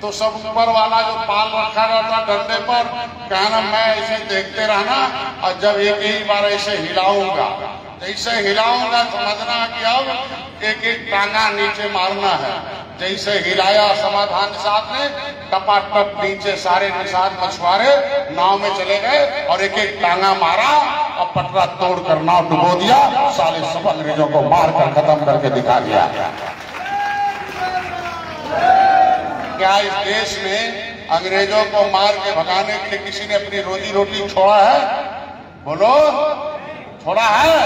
तो सब ऊपर वाला जो पाल रखा रहता डंडे पर, कहना मैं ऐसे देखते रहना और जब एक ही बार ऐसे हिलाऊंगा, जैसे हिलाऊंगा समझना कि अब एक एक टांगा नीचे मारना है। जैसे हिलाया समाधान निषाद ने, टपाटप नीचे सारे निषाद मछुआरे नाव में चले गए और एक एक टांगा मारा और पटरा तोड़ कर नाव डुबो दिया। साले सब अंग्रेजों को मार कर खत्म करके दिखा दिया। क्या इस देश में अंग्रेजों को मार के भगाने के लिए किसी ने अपनी रोजी रोटी छोड़ा है? बोलो छोड़ा है?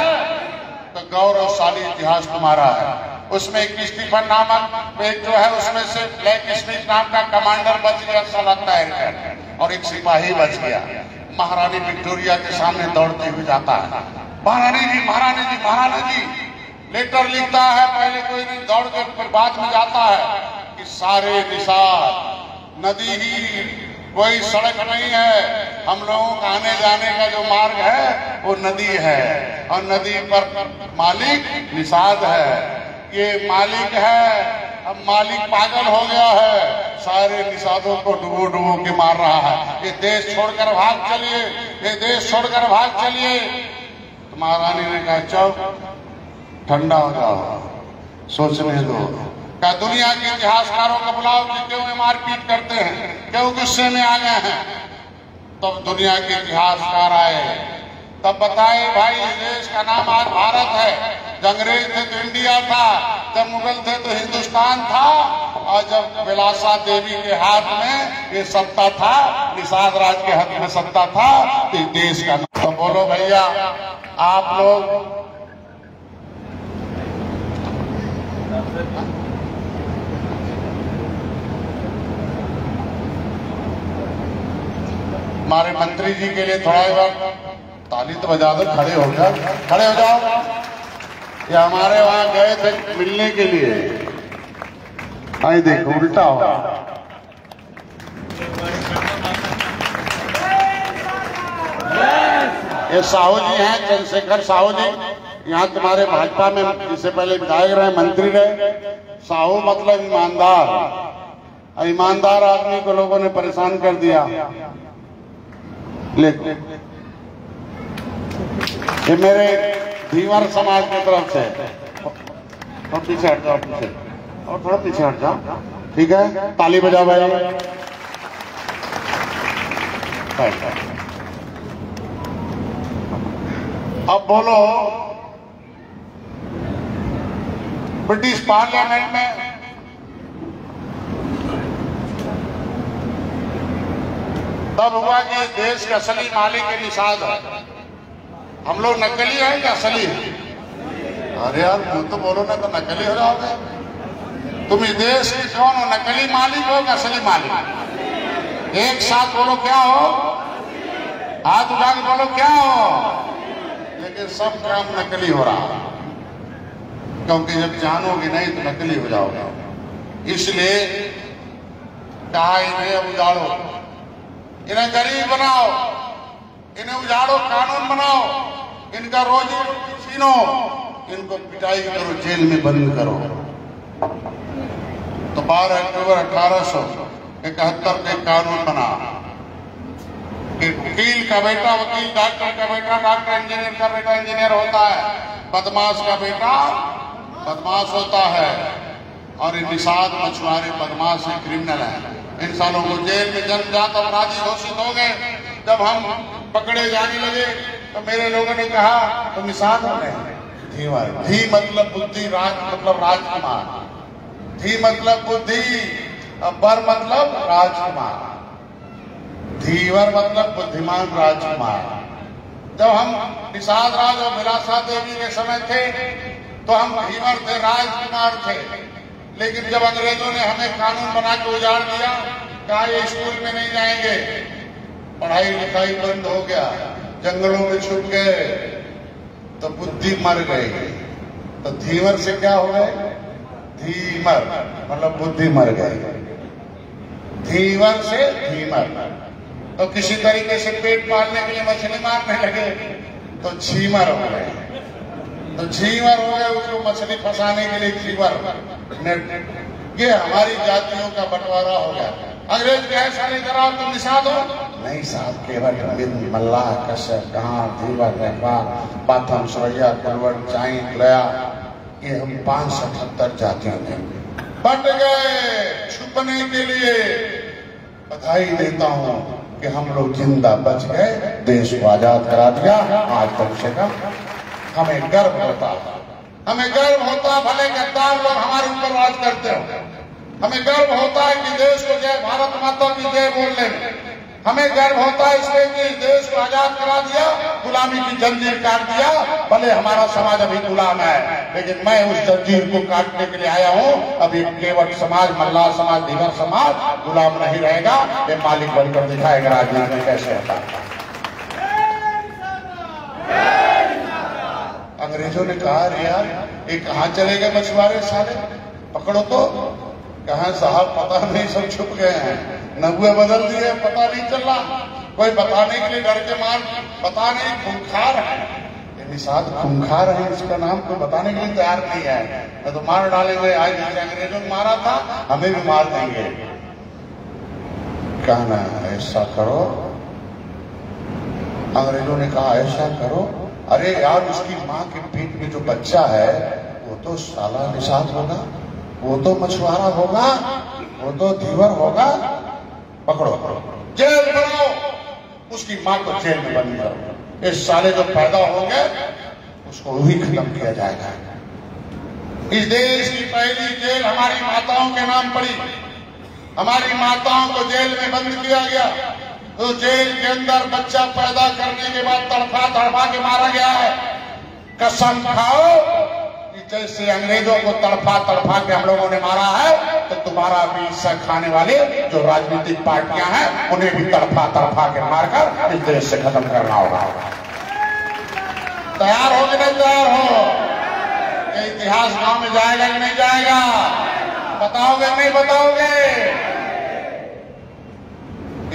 तो गौरवशाली इतिहास तुम्हारा है। उसमें एक स्टीफन नामक एक जो है उसमें से ब्लैक स्मिथ नाम का कमांडर बच गया, साला तैर कर, और एक सिपाही बच गया। महारानी विक्टोरिया के सामने दौड़ते हुए जाता है, महारानी जी महारानी जी महारानी जी, लेटर लिखता है, पहले कोई नहीं, दौड़ के फिर बाद में जाता है कि सारे निषाद नदी ही कोई सड़क नहीं है। हम लोगों का आने जाने का जो मार्ग है वो नदी है, और नदी पर मालिक निषाद है। ये मालिक है, अब मालिक पागल हो गया है, सारे निषादों को डुबो डुबो के मार रहा है। ये देश छोड़कर भाग चलिए, ये देश छोड़कर भाग चलिए। तो महारानी ने कहा चलो ठंडा हो जाओ, सोचने दो। क्या दुनिया के इतिहासकारों को बुलाओ कि क्यों ये मारपीट करते हैं, क्यों गुस्से में आ गए हैं। तब दुनिया के इतिहासकार आए, तब बताए भाई देश का नाम आज भारत है। जब अंग्रेज थे तो इंडिया था, जब मुगल थे तो हिंदुस्तान था, और जब विलासा देवी के हाथ में ये सत्ता था, निषाद राज के हाथ में सत्ता था, तो देश का नाम। तो बोलो भैया आप लोग हमारे मंत्री जी के लिए थोड़ा बार ताली तो बजा दो, खड़े हो जाओ, खड़े हो जाओ। ये हमारे वहां गए थे मिलने के लिए, आई देखो उल्टा हो। ये साहू जी हैं, चंद्रशेखर साहू जी, यहाँ तुम्हारे भाजपा में इससे पहले विधायक रहे, मंत्री रहे। साहू मतलब ईमानदार, ईमानदार आदमी को लोगों ने परेशान कर दिया। लेकिन ये मेरे धीवर समाज की तरफ से, और पीछे हट जाओ, पीछे और थोड़ा पीछे हट जाओ, ठीक है। ताली बजाओ भाई। अब बोलो, ब्रिटिश पार्लियामेंट में तब हुआ कि देश के असली मालिक के निषाद है। हम लोग नकली हैं या असली हैं? अरे यार तुम तो बोलो ना, तो नकली हो जाओगे। तुम इस देश के कौन हो, नकली मालिक हो या असली मालिक? एक साथ बोलो क्या हो, हाथ उठा के बोलो क्या हो। लेकिन सब काम नकली हो रहा है, क्योंकि जब जानोगे नहीं तो नकली हो जाओगे। इसलिए कहा इन्हें उजाड़ो, इन्हें गरीब बनाओ, इन्हें उजाड़ो, कानून बनाओ, इनका रोजी रोटी छीनो, इनको पिटाई करो, जेल में बंद करो। तो 12 अक्टूबर 1871 में कानून बना कि वकील का बेटा वकील, डॉक्टर का बेटा डॉक्टर, इंजीनियर का बेटा इंजीनियर होता है, बदमाश का बेटा बदमाश होता है। और ये निषाद मछुआरे बदमाश है, क्रिमिनल है। इन सालों को जेल में जन्मजात अपराधी घोषित हो गए। जब हम पकड़े जाने लगे तो मेरे लोगों ने कहा तो निषाद हो गए। धी मतलब बुद्धि, राज मतलब राजकुमार, धी मतलब बुद्धि, बर मतलब राजकुमार, धीवर मतलब बुद्धिमान राजकुमार। जब हम निषाद राज और विलासा देवी के समय थे तो हम धीवर थे, राजकुमार थे। लेकिन जब अंग्रेजों ने हमें कानून बना के उजाड़ दिया, कहा ये स्कूल में नहीं जाएंगे, पढ़ाई लिखाई बंद हो गया, जंगलों में छुप गए, तो बुद्धि मर गई। तो धीवर से क्या हो गए, धीमर मतलब बुद्धि मर गई, धीवर से धीमर। तो किसी तरीके से पेट पालने के लिए मछली मारने लगे तो झीमर हो गए, तो झीमर हो गए, उसको मछली फंसाने के लिए झीमर। ये हमारी जातियों का बंटवारा हो गया। अंग्रेज के ऐसा नहीं करा तुम निषाद हो, नहीं साहब, केवट, बिंद, मल्लाह, कश्यप, कहार, धीवर, रहवार, पाथम, सुरैया, कुलवट, चाइन, लया, ये हम 578 जातियों में बट गए। छुपने के लिए बधाई देता हूँ कि हम लोग जिंदा बच गए, देश को आजाद करा दिया। आज कम से कम हमें गर्व होता है, हमें गर्व होता है, भले गद्दार लोग हमारे ऊपर राज करते हो, हमें गर्व होता है कि देश को जय भारत माता की जय बोलने में। हमें गर्व होता है इसलिए कि देश को आजाद करा दिया, गुलामी की जंजीर काट दिया। भले हमारा समाज अभी गुलाम है, लेकिन मैं उस जंजीर को काटने के लिए आया हूँ। अभी केवट समाज, मल्लाह समाज, धीवर समाज गुलाम नहीं रहेगा, ये मालिक बनकर दिखाएगा राजनीति में कैसे होता है। अंग्रेजों ने कहा अरे यार ये कहाँ चले गए मछुआरे सारे, पकड़ो तो। कहा साहब पता नहीं, सब छुप गए हैं। नगुए बदल दिए, पता नहीं चल रहा। कोई बताने के लिए डर के मार, पता नहीं खूंखार है, ये निषाद खूंखार है, इसका नाम कोई बताने के लिए तैयार नहीं है। मैं तो मार डालेंगे, आज जैसे अंग्रेजों ने मारा था हमें भी मार देंगे। कहना ऐसा करो, अंग्रेजों ने कहा ऐसा करो। अरे यार, उसकी माँ के पेट में जो बच्चा है वो तो साला निषाद होगा, वो तो मछुआरा होगा, वो तो धीवर होगा। पकड़ो, जेल बनाओ, उसकी माँ को जेल में बंद करो। इस साले जो पैदा होंगे उसको भी खत्म किया जाएगा। इस देश की पहली जेल हमारी माताओं के नाम पड़ी। हमारी माताओं को जेल में बंद किया गया। तो जेल के अंदर बच्चा पैदा करने के बाद तड़पा तड़पा के मारा गया है। कसम खाओ कि जैसे अंग्रेजों को तड़पा तड़पा के हम लोगों ने मारा है, तो तुम्हारा भी हिस्सा खाने वाले जो राजनीतिक पार्टियां हैं उन्हें भी तड़पा तड़पा के मारकर इस देश से खत्म करना होगा। तैयार हो कि नहीं तैयार हो? ये इतिहास गांव में जाएगा कि नहीं जाएगा? बताओगे नहीं बताओगे?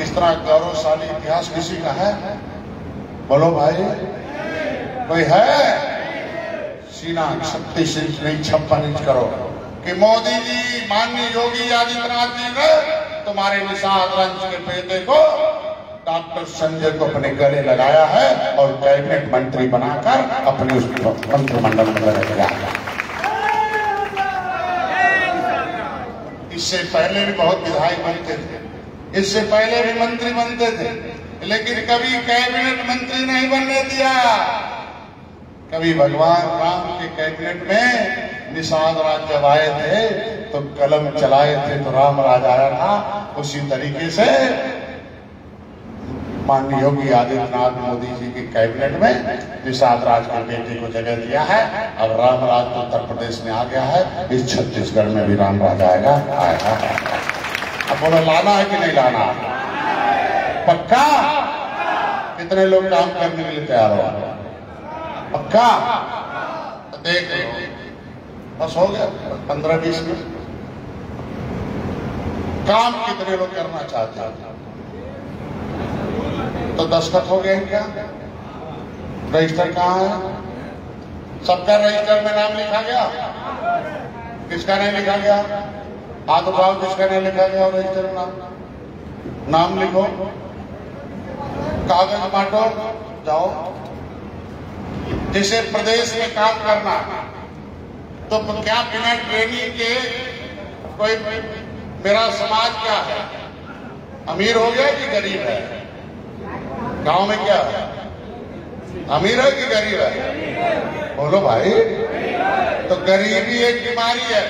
इस तरह गौरवशाली इतिहास किसी का है? बोलो भाई, कोई है? सीना 36 इंच नहीं 56 इंच करो कि मोदी जी, माननीय योगी आदित्यनाथ जी ने तुम्हारे निषाद रंज के बेटे को, डॉक्टर संजय को अपने गले लगाया है और कैबिनेट मंत्री बनाकर अपने उस मंत्रिमंडल में लगा दिया। इससे पहले भी बहुत विधायक बनते थे, इससे पहले भी मंत्री बनते थे, लेकिन कभी कैबिनेट मंत्री नहीं बनने दिया। कभी भगवान राम के कैबिनेट में निषाद राज जब आए थे तो कलम चलाए थे तो राम राज आया था। उसी तरीके से माननीय योगी आदित्यनाथ मोदी जी के कैबिनेट में निषाद राज के बेटे को जगह दिया है। अब राम राज तो उत्तर प्रदेश में आ गया है, इस छत्तीसगढ़ में भी राम राज आएगा। अब बोलो, लाना है कि नहीं लाना? पक्का? कितने लोग काम करने के लिए तैयार हो? पक्का? तो देख लो, बस हो गया 15-20 मिनट। काम कितने लोग करना चाहते हैं? तो दस्तखत हो गए क्या? रजिस्टर कहाँ है? सबका रजिस्टर में नाम लिखा गया? किसका नहीं लिखा गया? हाथ उठाओ, किसका नहीं लिखा गया रजिस्टर में नाम लिखो, कागज बांटो, जाओ। जिसे प्रदेश में काम करना, तो क्या बिना ट्रेनिंग के कोई, मेरा समाज क्या है, अमीर हो गया कि गरीब है? गांव में क्या है, अमीर है कि गरीब है? बोलो भाई। तो गरीबी एक बीमारी है,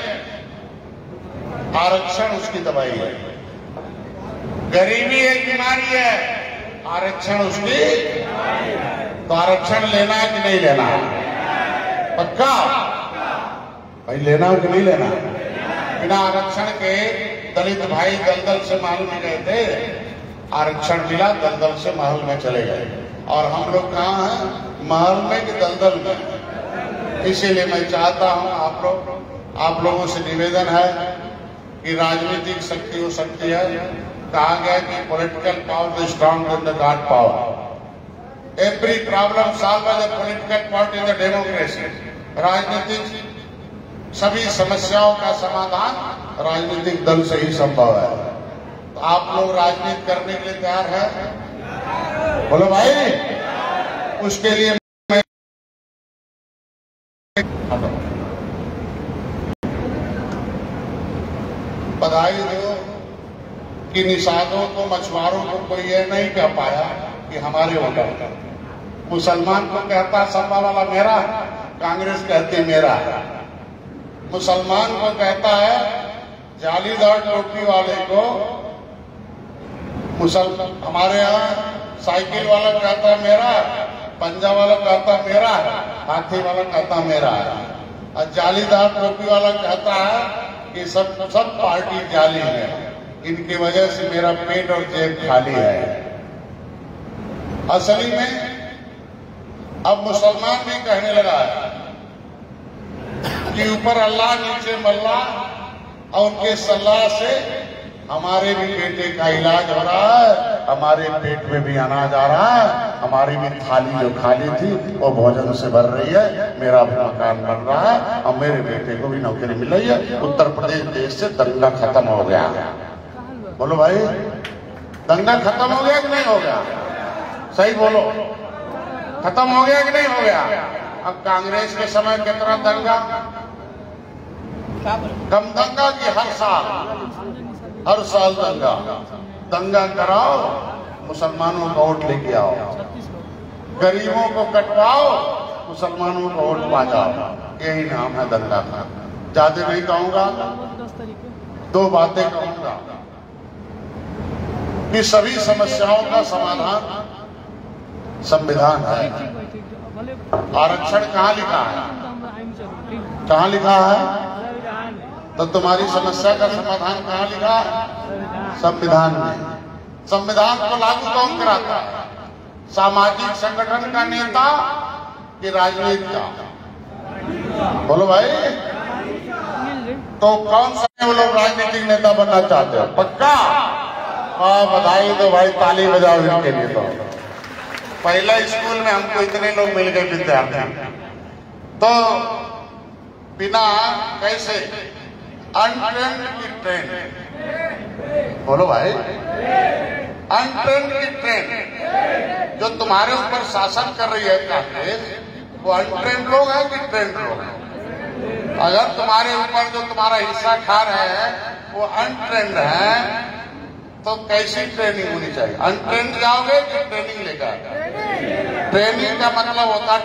आरक्षण उसकी दवाई है। गरीबी एक बीमारी है, आरक्षण उसकी। तो आरक्षण लेना है कि नहीं लेना? पक्का भाई, लेना है कि नहीं लेना? बिना आरक्षण के दलित भाई दलदल से महल में गए थे, आरक्षण मिला, दलदल से महल में चले गए। और हम लोग कहाँ हैं? महल में कि दलदल में? इसीलिए मैं चाहता हूं आप लोगों से निवेदन है कि राजनीतिक शक्ति वो शक्ति है, कहा गया कि political power is strong than the God power. Every problem solve by the political party in the democracy. राजनीतिक सभी समस्याओं का समाधान राजनीतिक दल से ही संभव है। तो आप लोग राजनीति करने के लिए तैयार है? बोलो भाई। उसके लिए बधाई दो कि निषादों को, मछुआरों को कोई ये नहीं कह पाया कि हमारे वोटर। मुसलमान को कहता संभा वाला मेरा, कांग्रेस कहती मेरा। मुसलमान को कहता है जालीदार टोपी वाले को, हमारे यहाँ साइकिल वाला कहता मेरा, पंजा वाला कहता मेरा, हाथी वाला कहता मेरा है, और जालीदार टोपी वाला कहता है कि सब पार्टी जाली है, इनकी वजह से मेरा पेट और जेब खाली है। असली में अब मुसलमान भी कहने लगा है कि ऊपर अल्लाह नीचे मल्ला, और उनके सलाह से हमारे भी बेटे का इलाज हो रहा है, हमारे पेट में भी अनाज आ रहा है, हमारी भी थाली जो खाली थी वो भोजन से भर रही है, मेरा भी मकान बन रहा है और मेरे बेटे को भी नौकरी मिल रही है। उत्तर प्रदेश देश से दंगा खत्म हो गया। बोलो भाई, दंगा खत्म हो गया कि नहीं हो गया? सही बोलो, खत्म हो गया कि नहीं हो गया? अब कांग्रेस के समय कितना दंगा, कम दंगा की हर साल दंगा कराओ, मुसलमानों का वोट लेके आओ, गरीबों को कटवाओ, मुसलमानों का वोट पा जाओ। यही नाम है दंगा का। ज्यादा नहीं कहूंगा, 2 बातें कहूंगा कि सभी समस्याओं का समाधान संविधान है। आरक्षण कहाँ लिखा है? कहाँ लिखा है? तो तुम्हारी समस्या का समाधान कहाँ लिखा है? संविधान में। संविधान को लागू कौन कराता है? सामाजिक संगठन का नेता कि राजनीति का? बोलो भाई, तो कौन सा वो लोग राजनीतिक नेता बनना चाहते हो? पक्का? बधाई दो भाई, ताली बजाओ इनके लिए। तो पहला स्कूल में हमको इतने लोग मिल गए विद्यार्थी, तो बिना कैसे अनट्रेंड की ट्रेंड, बोलो भाई, अनट्रेंड की ट्रेंड जो तुम्हारे ऊपर शासन कर रही है कांग्रेस, वो अनट्रेंड लोग हैं कि ट्रेंड लोग हैं? अगर तुम्हारे ऊपर जो तुम्हारा हिस्सा खा रहे हैं वो अनट्रेंड है, तो कैसी ट्रेनिंग होनी चाहिए? अनट्रेंड जाओगे कि ट्रेनिंग लेकर? ट्रेनिंग का मतलब होता है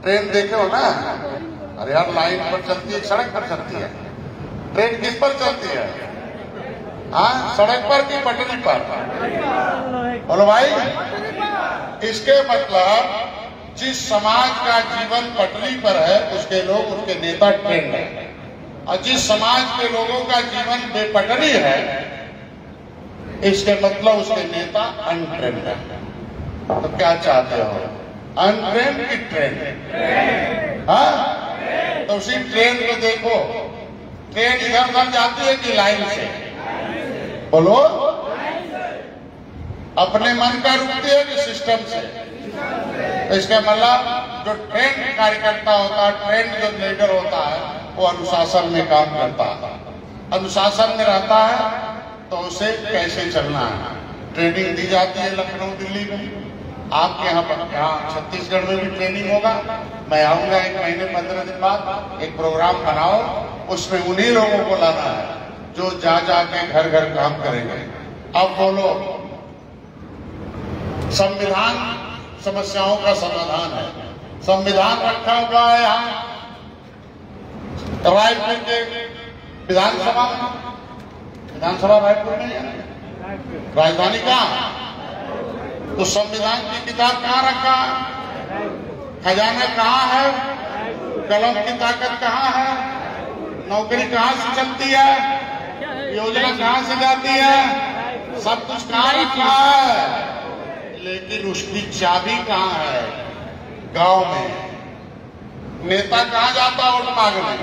ट्रेन देखे हो ना? अरे यार, लाइन पर चलती है, सड़क पर चलती है। ट्रेन किस पर चलती है? हाँ, सड़क पर की पटरी पर? बोलो भाई, इसके मतलब जिस समाज का जीवन पटरी पर है उसके लोग, उसके नेता ट्रेंड है, और जिस समाज के लोगों का जीवन बेपटरी है इसके मतलब उसके नेता अनट्रेंड है। तो क्या चाहते हो, अनट्रेंड की ट्रेंड? हाँ, तो उसी ट्रेन को देखो, ट्रेन इधर उधर जाती है कि लाइन से? बोलो, अपने मन का रुकती है कि सिस्टम से? तो इसका मतलब जो ट्रेन कार्यकर्ता होता है, ट्रेन जो लीडर होता है, वो अनुशासन में काम करता है, अनुशासन में रहता है, तो उसे कैसे चलना है ट्रेनिंग दी जाती है। लखनऊ दिल्ली में, आपके यहाँ पर, यहाँ छत्तीसगढ़ में भी ट्रेनिंग होगा। मैं आऊंगा 1 महीने 15 दिन बाद, एक प्रोग्राम बनाओ, उसमें उन्हीं लोगों को लाना है जो जा के घर घर काम करेंगे। अब बोलो, संविधान समस्याओं का समाधान है। संविधान रखा हुआ है यहाँ रायपुर के विधानसभा रायपुर में है, राजधानी कहाँ? तो संविधान की किताब कहाँ रखा है? खजाना कहाँ है? कलम की ताकत कहाँ है? नौकरी कहाँ से चलती है? योजना कहाँ से जाती है? सब कुछ कहाँ रखा है, लेकिन उसकी चाबी कहाँ है? गांव में। नेता कहाँ जाता है वोट मांगने?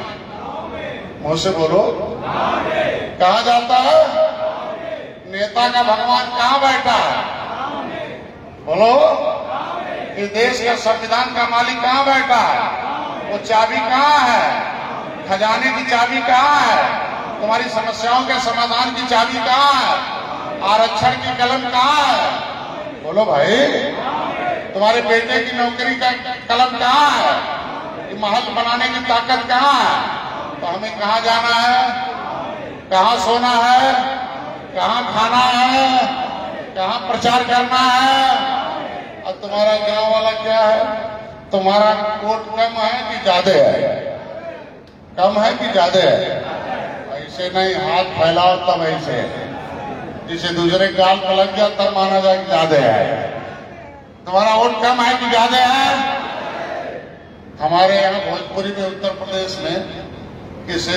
मुंह से बोलो, कहाँ जाता है? नेता का भगवान कहाँ बैठा है? बोलो, इस देश का संविधान का मालिक कहाँ बैठा है? वो चाबी कहाँ है? खजाने की चाबी कहाँ है? तुम्हारी समस्याओं के समाधान की चाबी कहाँ है? आरक्षण की कलम कहाँ है? बोलो भाई, तुम्हारे बेटे की नौकरी का कलम कहाँ है? महल बनाने की ताकत कहाँ है? तो हमें कहाँ जाना है? कहाँ सोना है? कहाँ खाना है? कहाँ प्रचार करना है? और तुम्हारा गांव वाला क्या है? तुम्हारा वोट कम है कि ज्यादा है? कम है कि ज्यादा है? ऐसे नहीं, हाथ फैलाओ तब ऐसे, जिसे दूसरे गाल पर लग गया तब माना जाए कि ज्यादा है। तुम्हारा वोट कम है कि ज्यादा है? हमारे यहाँ भोजपुरी में, उत्तर प्रदेश में, किसे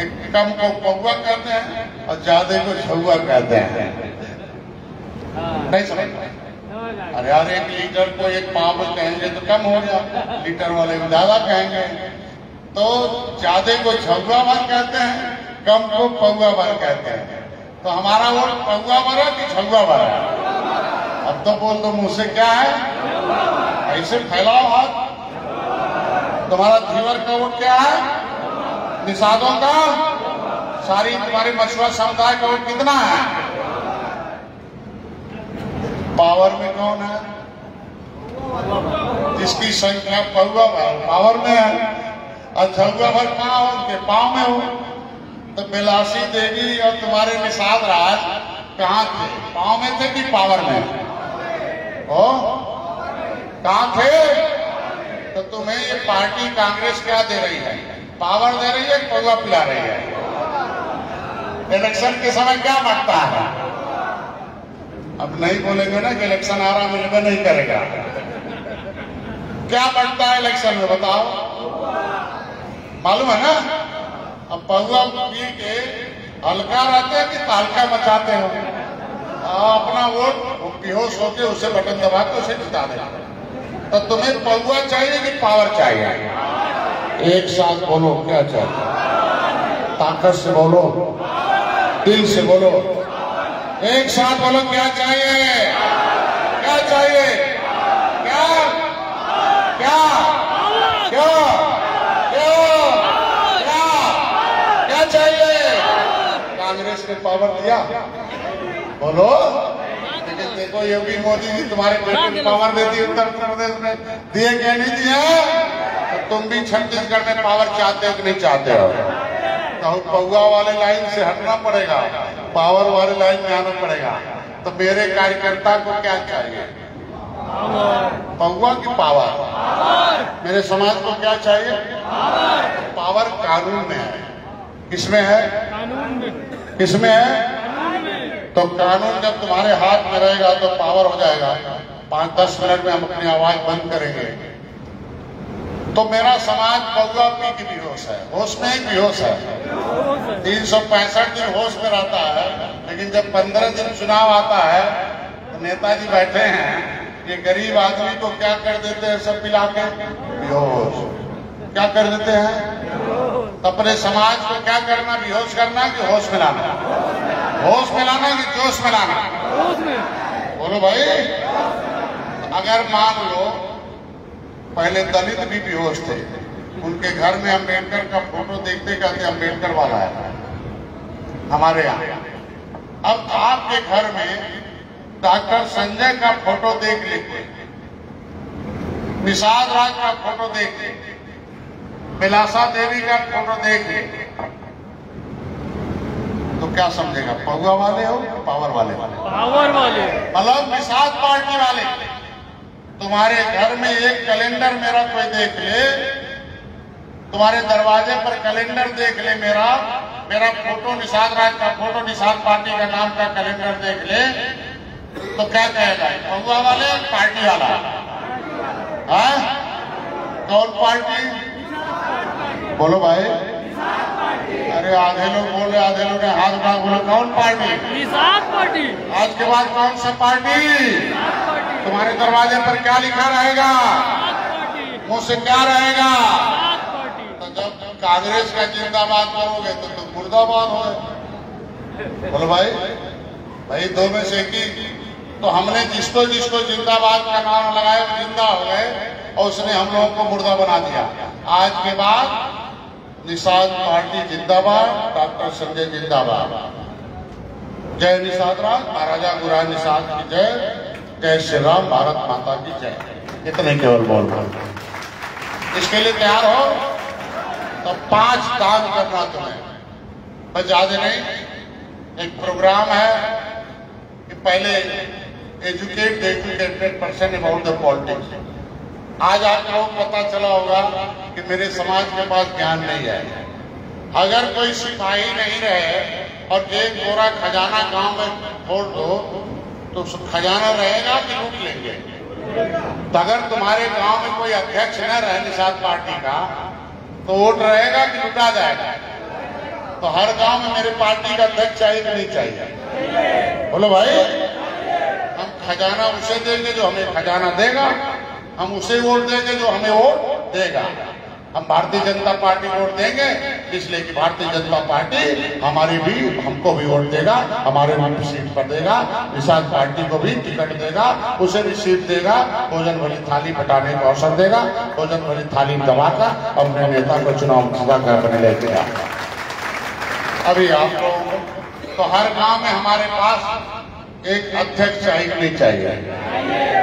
एक कम को पौवा कहते हैं और ज्यादा को छुआ कहते हैं। नहीं समझ? अरे यार, 1 लीटर को 1 पाव कहेंगे तो कम हो गया, लीटर वाले को ज्यादा कहेंगे, तो ज्यादा को छुआ मत कहते हैं कम को पौवा भर कहते हैं। तो हमारा वोट पौवा भरा कि छुआ भरा? अब तो बोल दो मुंह से, क्या है? ऐसे फैलाओ हाथ। तुम्हारा धीवर का वोट क्या है? निषादों का? सारी तुम्हारे मछुआ समुदाय का वोट कितना है? पावर में कौन है? जिसकी संख्या पौवा भर पावर में है, और छुआ भर कहाँ हो? उनके पांव में हो। तो बिलासी देवी और तुम्हारे निषाद राज कहाँ थे? पांव में थे कि पावर में? ओ कहाँ थे? तो तुम्हें ये पार्टी कांग्रेस क्या दे रही है? पावर दे रही है, पौवा पिला रही है। इलेक्शन के समय क्या बढ़ता है? अब नहीं बोलेंगे ना कि इलेक्शन आ रहा, मिलकर नहीं करेगा। क्या बढ़ता है इलेक्शन में, बताओ? मालूम है ना? अब पौवा पी के हल्का रहते हैं कि तालका मचाते हो? अपना वोट बेहोश होके उसे बटन दबा के उसे जिता दे। तो तुम्हें पौवा चाहिए कि पावर चाहिए? एक साथ बोलो, क्या चाहिए? ताकत से बोलो, दिल से बोलो, एक साथ बोलो, क्या चाहिए? क्या चाहिए? क्या क्या क्या क्या चाहिए? कांग्रेस ने पावर दिया, बोलो। लेकिन देखो योगी मोदी जी तुम्हारे बेटे को पावर देती है उत्तर प्रदेश में, दिए क्या नहीं दिए? तो तुम भी छत्तीसगढ़ में पावर चाहते हो कि नहीं चाहते हो? तो पौवा वाले लाइन से हटना पड़ेगा, पावर वाले लाइन में आना पड़ेगा। तो मेरे कार्यकर्ता को क्या चाहिए? पौवा की पावर? मेरे समाज को क्या चाहिए? पावर कानून में है। किसमें है? किसमें है? तो कानून जब तुम्हारे हाथ में रहेगा तो पावर हो जाएगा। 5-10 मिनट में हम अपनी आवाज बंद करेंगे। तो मेरा समाज पौवा पी की बेहोश है, होश में ही बेहोश है। 365 दिन होश में रहता है, लेकिन जब 15 दिन चुनाव आता है तो नेताजी बैठे हैं, ये गरीब आदमी को क्या कर देते हैं? सब पिला के बेहोश। क्या कर देते हैं? अपने समाज को क्या करना? बेहोश करना कि होश में लाना? होश में लाना कि जोश में लाना? बोलो भाई। अगर मान लो पहले दलित भी बेहोश थे, उनके घर में अम्बेडकर का फोटो देखते कहते अम्बेडकर वाला है हमारे यहाँ। अब आपके घर में डॉक्टर संजय का फोटो देख लेते, निषाद राज का फोटो देख लेते, बिलासा देवी का फोटो देख लेते, तो क्या समझेगा? पौवा वाले हो, पावर वाले? पावर वाले, मतलब निषाद पार्टी वाले। तुम्हारे घर में एक कैलेंडर मेरा कोई देख ले, तुम्हारे दरवाजे पर कैलेंडर देख ले, मेरा फोटो, निषाद राज का फोटो, निषाद पार्टी का नाम का कैलेंडर देख ले, तो क्या कहेगा? पौवा वाले, पार्टी वाला? हाँ? कौन पार्टी? बोलो भाई। अरे आधे लोग बोले, आधे लोग ने हाथ उठा बोले कौन पार्टी? निषाद पार्टी। आज के बाद कौन सा पार्टी? तुम्हारे दरवाजे पर क्या लिखा रहेगा? मुंह से क्या रहेगा? तो जब कांग्रेस का जिंदाबाद करोगे तो तुम मुर्दाबाद हो। बोलो भाई। भाई दो में से एक ही। तो हमने जिसको जिसको जिंदाबाद का नाम लगाया वो जिंदा हो गए, और उसने हम लोगों को मुर्दा बना दिया। आज के बाद निषाद पार्टी जिंदाबाद, डॉक्टर संजय जिंदाबाद। जय निषाद राज, महाराजा गुरुराज निषाद की जय, जय श्री राम, भारत माता की जय। इतने केवल बोल रहे। इसके लिए तैयार हो तो 5 काम करना तुम्हें, बस ज्यादा नहीं। एक प्रोग्राम है कि पहले educate the educated person about the politics. आज आपको पता चला होगा कि मेरे समाज के पास ज्ञान नहीं है। अगर कोई सिपाही नहीं रहे और एक बोरा खजाना गांव में छोड़ दो तो खजाना रहेगा कि लूट लेंगे? तो अगर तुम्हारे गांव में कोई अध्यक्ष न रहे निषाद पार्टी का, तो वोट रहेगा कि लुटा जाएगा? तो हर गांव में मेरे पार्टी का अध्यक्ष चाहिए कि नहीं चाहिए? बोलो भाई। हम खजाना उसे देंगे जो हमें खजाना देगा, हम उसे वोट देंगे जो हमें वोट देगा। हम भारतीय जनता पार्टी वोट देंगे इसलिए कि भारतीय जनता पार्टी हमारी भी हमको भी वोट देगा, हमारे भी सीट पर देगा, निषाद पार्टी को भी टिकट देगा, उसे भी सीट देगा, भोजन भरी थाली बटाने का अवसर देगा, भोजन भरी थाली दबाकर अपने नेता को चुनाव जिता कर अपने ले गया। अभी आप लोगों को तो हर गांव में हमारे पास एक अध्यक्ष चाहिए कि नहीं चाहिए?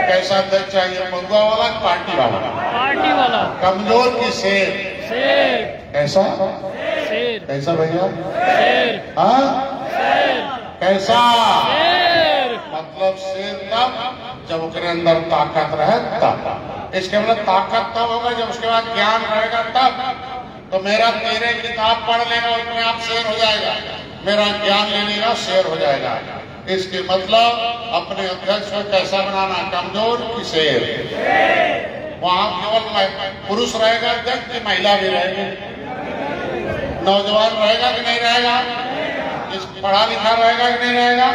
कैसा अध्यक्ष चाहिए? पौधा वाला, पार्टी वाला? पार्टी वाला। कमजोर की शेर? शेर। कैसा? शेर। कैसा भैया? शेर। हाँ? शेर। कैसा? शेर। मतलब शेर तब जब उसके अंदर ताकत रहे तब। इसके मतलब ताकत तब होगा जब उसके बाद ज्ञान रहेगा तब। तो मेरा तेरे किताब पढ़ लेगा उसमें आप शेर हो जाएगा, मेरा ज्ञान ले लेगा शेर हो जाएगा। इसके मतलब अपने अध्यक्ष को कैसा बनाना? कमजोर की शेर? वहां केवल पुरुष रहेगा अध्यक्ष की महिला भी रहेगी? नौजवान रहेगा कि नहीं रहेगा? पढ़ा लिखा रहेगा कि नहीं रहेगा?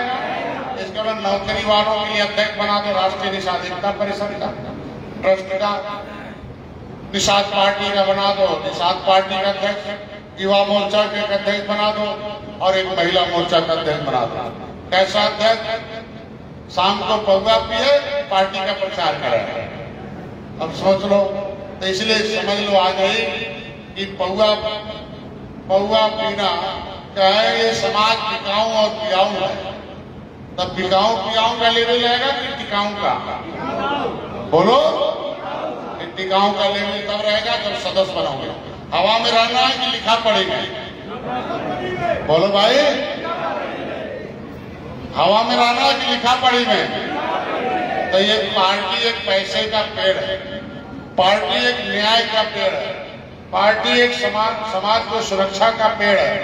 इसके बाद नौकरी वालों के लिए अध्यक्ष बना दो राष्ट्रीय निषादिकता परिषद का, ट्रस्ट का, निषाद पार्टी का बना दो, निषाद पार्टी का अध्यक्ष, युवा मोर्चा के अध्यक्ष बना दो और एक महिला मोर्चा का अध्यक्ष बना दो। कैसा अध्यक्ष? शाम को पौधा पिए, पार्टी का प्रचार करे। अब सोच लो, तो इसलिए समझ लो आ गई कि पौधा पीना क्या है? ये समाज टिकाऊ और पियाऊ है। तब बिकाऊ पियाऊ का लेवल रहेगा कि टिकाऊ का? बोलो, टिकाऊ का लेवल तब रहेगा जब सदस्य बनोगे। हवा में रहना है कि लिखा पड़ेगा? बोलो भाई, हवा में रहना है कि लिखा पड़ी में? तो ये पार्टी एक पैसे का पेड़ है, पार्टी एक न्याय का पेड़ है, पार्टी एक समाज को सुरक्षा का पेड़ है,